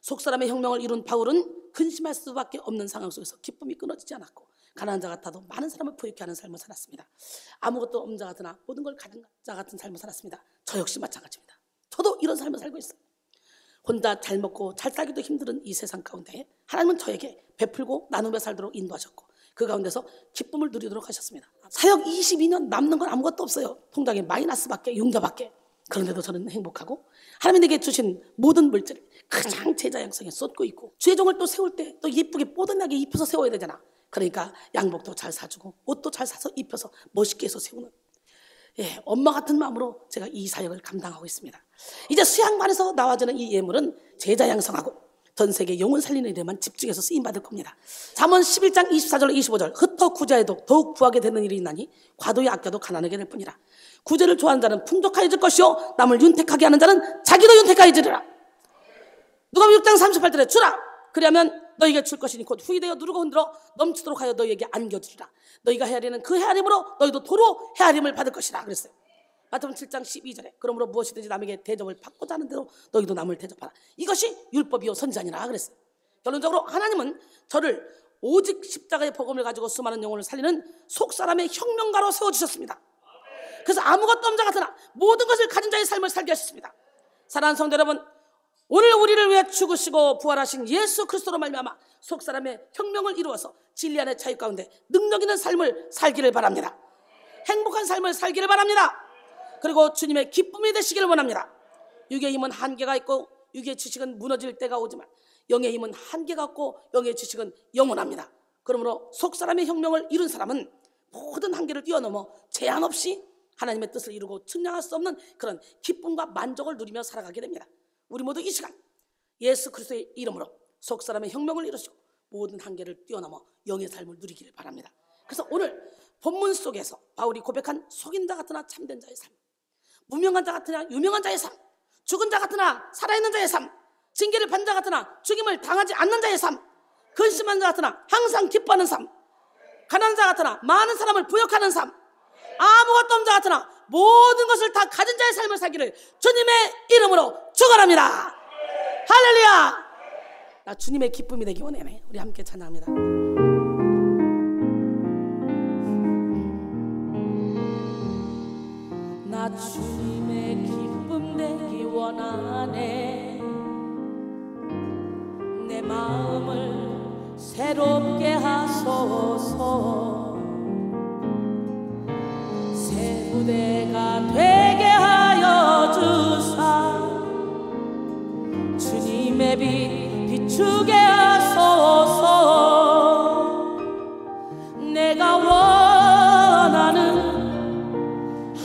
속사람의 혁명을 이룬 바울은 근심할 수밖에 없는 상황 속에서 기쁨이 끊어지지 않았고 가난한 자 같아도 많은 사람을 부유케 하는 삶을 살았습니다. 아무것도 없는 자 같으나 모든 걸 가진 자 같은 삶을 살았습니다. 저 역시 마찬가지입니다. 저도 이런 삶을 살고 있어요. 혼자 잘 먹고 잘 살기도 힘든 이 세상 가운데 하나님은 저에게 베풀고 나누며 살도록 인도하셨고 그 가운데서 기쁨을 누리도록 하셨습니다. 사역 22년 남는 건 아무것도 없어요. 통장에 마이너스밖에, 융자밖에. 그런데도 저는 행복하고 하나님이 내게 주신 모든 물질을 가장 제자 양성에 쏟고 있고 주의 종을 또 세울 때 또 예쁘게 뽀든하게 입혀서 세워야 되잖아. 그러니까 양복도 잘 사주고 옷도 잘 사서 입혀서 멋있게 해서 세우는, 엄마 같은 마음으로 제가 이 사역을 감당하고 있습니다. 이제 수양관에서 나와주는 이 예물은 제자 양성하고 전 세계 영혼 살리는 일에만 집중해서 쓰임받을 겁니다. 잠언 11장 24절 25절 흩어 구제해도 더욱 구하게 되는 일이 있나니 과도히 아껴도 가난하게 될 뿐이라. 구제를 좋아하는 자는 풍족하여질 것이요 남을 윤택하게 하는 자는 자기도 윤택하여지리라. 누가복음 6장 38절에 주라 그리하면 너희에게 줄 것이니 곧 후이되어 누르고 흔들어 넘치도록 하여 너희에게 안겨주리라. 너희가 헤아리는 그 헤아림으로 너희도 도로 헤아림을 받을 것이라 그랬어요. 마태복음 7장 12절에 그러므로 무엇이든지 남에게 대접을 받고자 하는 대로 너희도 남을 대접하라. 이것이 율법이요 선지자니라 그랬어요. 결론적으로 하나님은 저를 오직 십자가의 복음을 가지고 수많은 영혼을 살리는 속사람의 혁명가로 세워주셨습니다. 그래서 아무것도 없는 자 같으나 모든 것을 가진 자의 삶을 살게 하셨습니다. 사랑하는 성도 여러분, 오늘 우리를 위해 죽으시고 부활하신 예수 그리스도로 말미암아 속사람의 혁명을 이루어서 진리 안의 자유 가운데 능력 있는 삶을 살기를 바랍니다. 행복한 삶을 살기를 바랍니다. 그리고 주님의 기쁨이 되시기를 원합니다. 육의 힘은 한계가 있고 육의 지식은 무너질 때가 오지만 영의 힘은 한계가 없고 영의 지식은 영원합니다. 그러므로 속사람의 혁명을 이룬 사람은 모든 한계를 뛰어넘어 제한 없이 하나님의 뜻을 이루고 측량할 수 없는 그런 기쁨과 만족을 누리며 살아가게 됩니다. 우리 모두 이 시간 예수 그리스도의 이름으로 속사람의 혁명을 이루시고 모든 한계를 뛰어넘어 영의 삶을 누리기를 바랍니다. 그래서 오늘 본문 속에서 바울이 고백한 속인 자 같으나 참된 자의 삶, 무명한 자 같으나 유명한 자의 삶, 죽은 자 같으나 살아있는 자의 삶, 징계를 받는 자 같으나 죽임을 당하지 않는 자의 삶, 근심한 자 같으나 항상 기뻐하는 삶, 가난한 자 같으나 많은 사람을 부역하는 삶, 아무것도 없는 자 같으나 모든 것을 다 가진 자의 삶을 살기를 주님의 이름으로 축원합니다. 할렐루야. 나 주님의 기쁨이 되기 원해. 우리 함께 찬양합니다. 나 주님의 기쁨 되기 원하네. 내 마음을 새롭게 하소서. 새 무대가 되게 하여 주사. 주님의 빛 비추게 하소서. 내가 원하는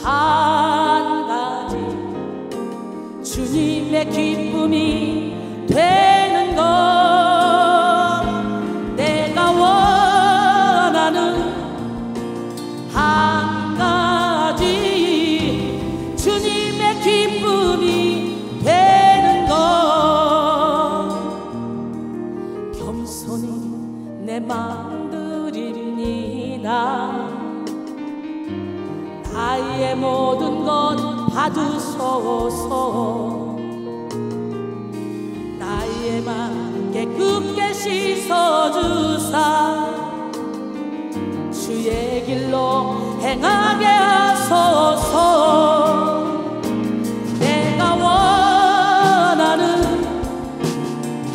한 가지, 주님의 기쁨이 되는 것. 내가 원하는 한 가지, 주님의 기쁨이 되는 것. 겸손히 내 마음 드립니다. 나의 모든 것 받으소서. 나의 맘 깨끗게 씻어주사. 주의 길로 행하게 하소서. 내가 원하는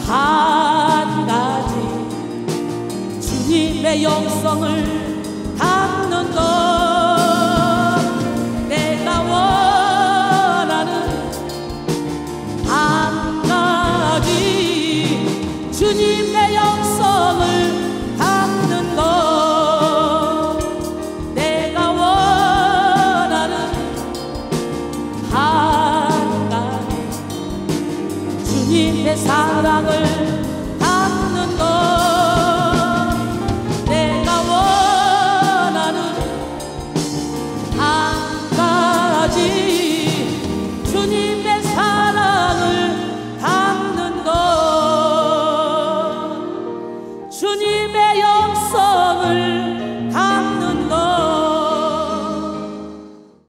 한 가지, 주님의 영성을 담는 것. 내가 원하는 한 가지, 주님의 영성을 담는 것. 내가 원하는 한 가지, 주님의 사랑을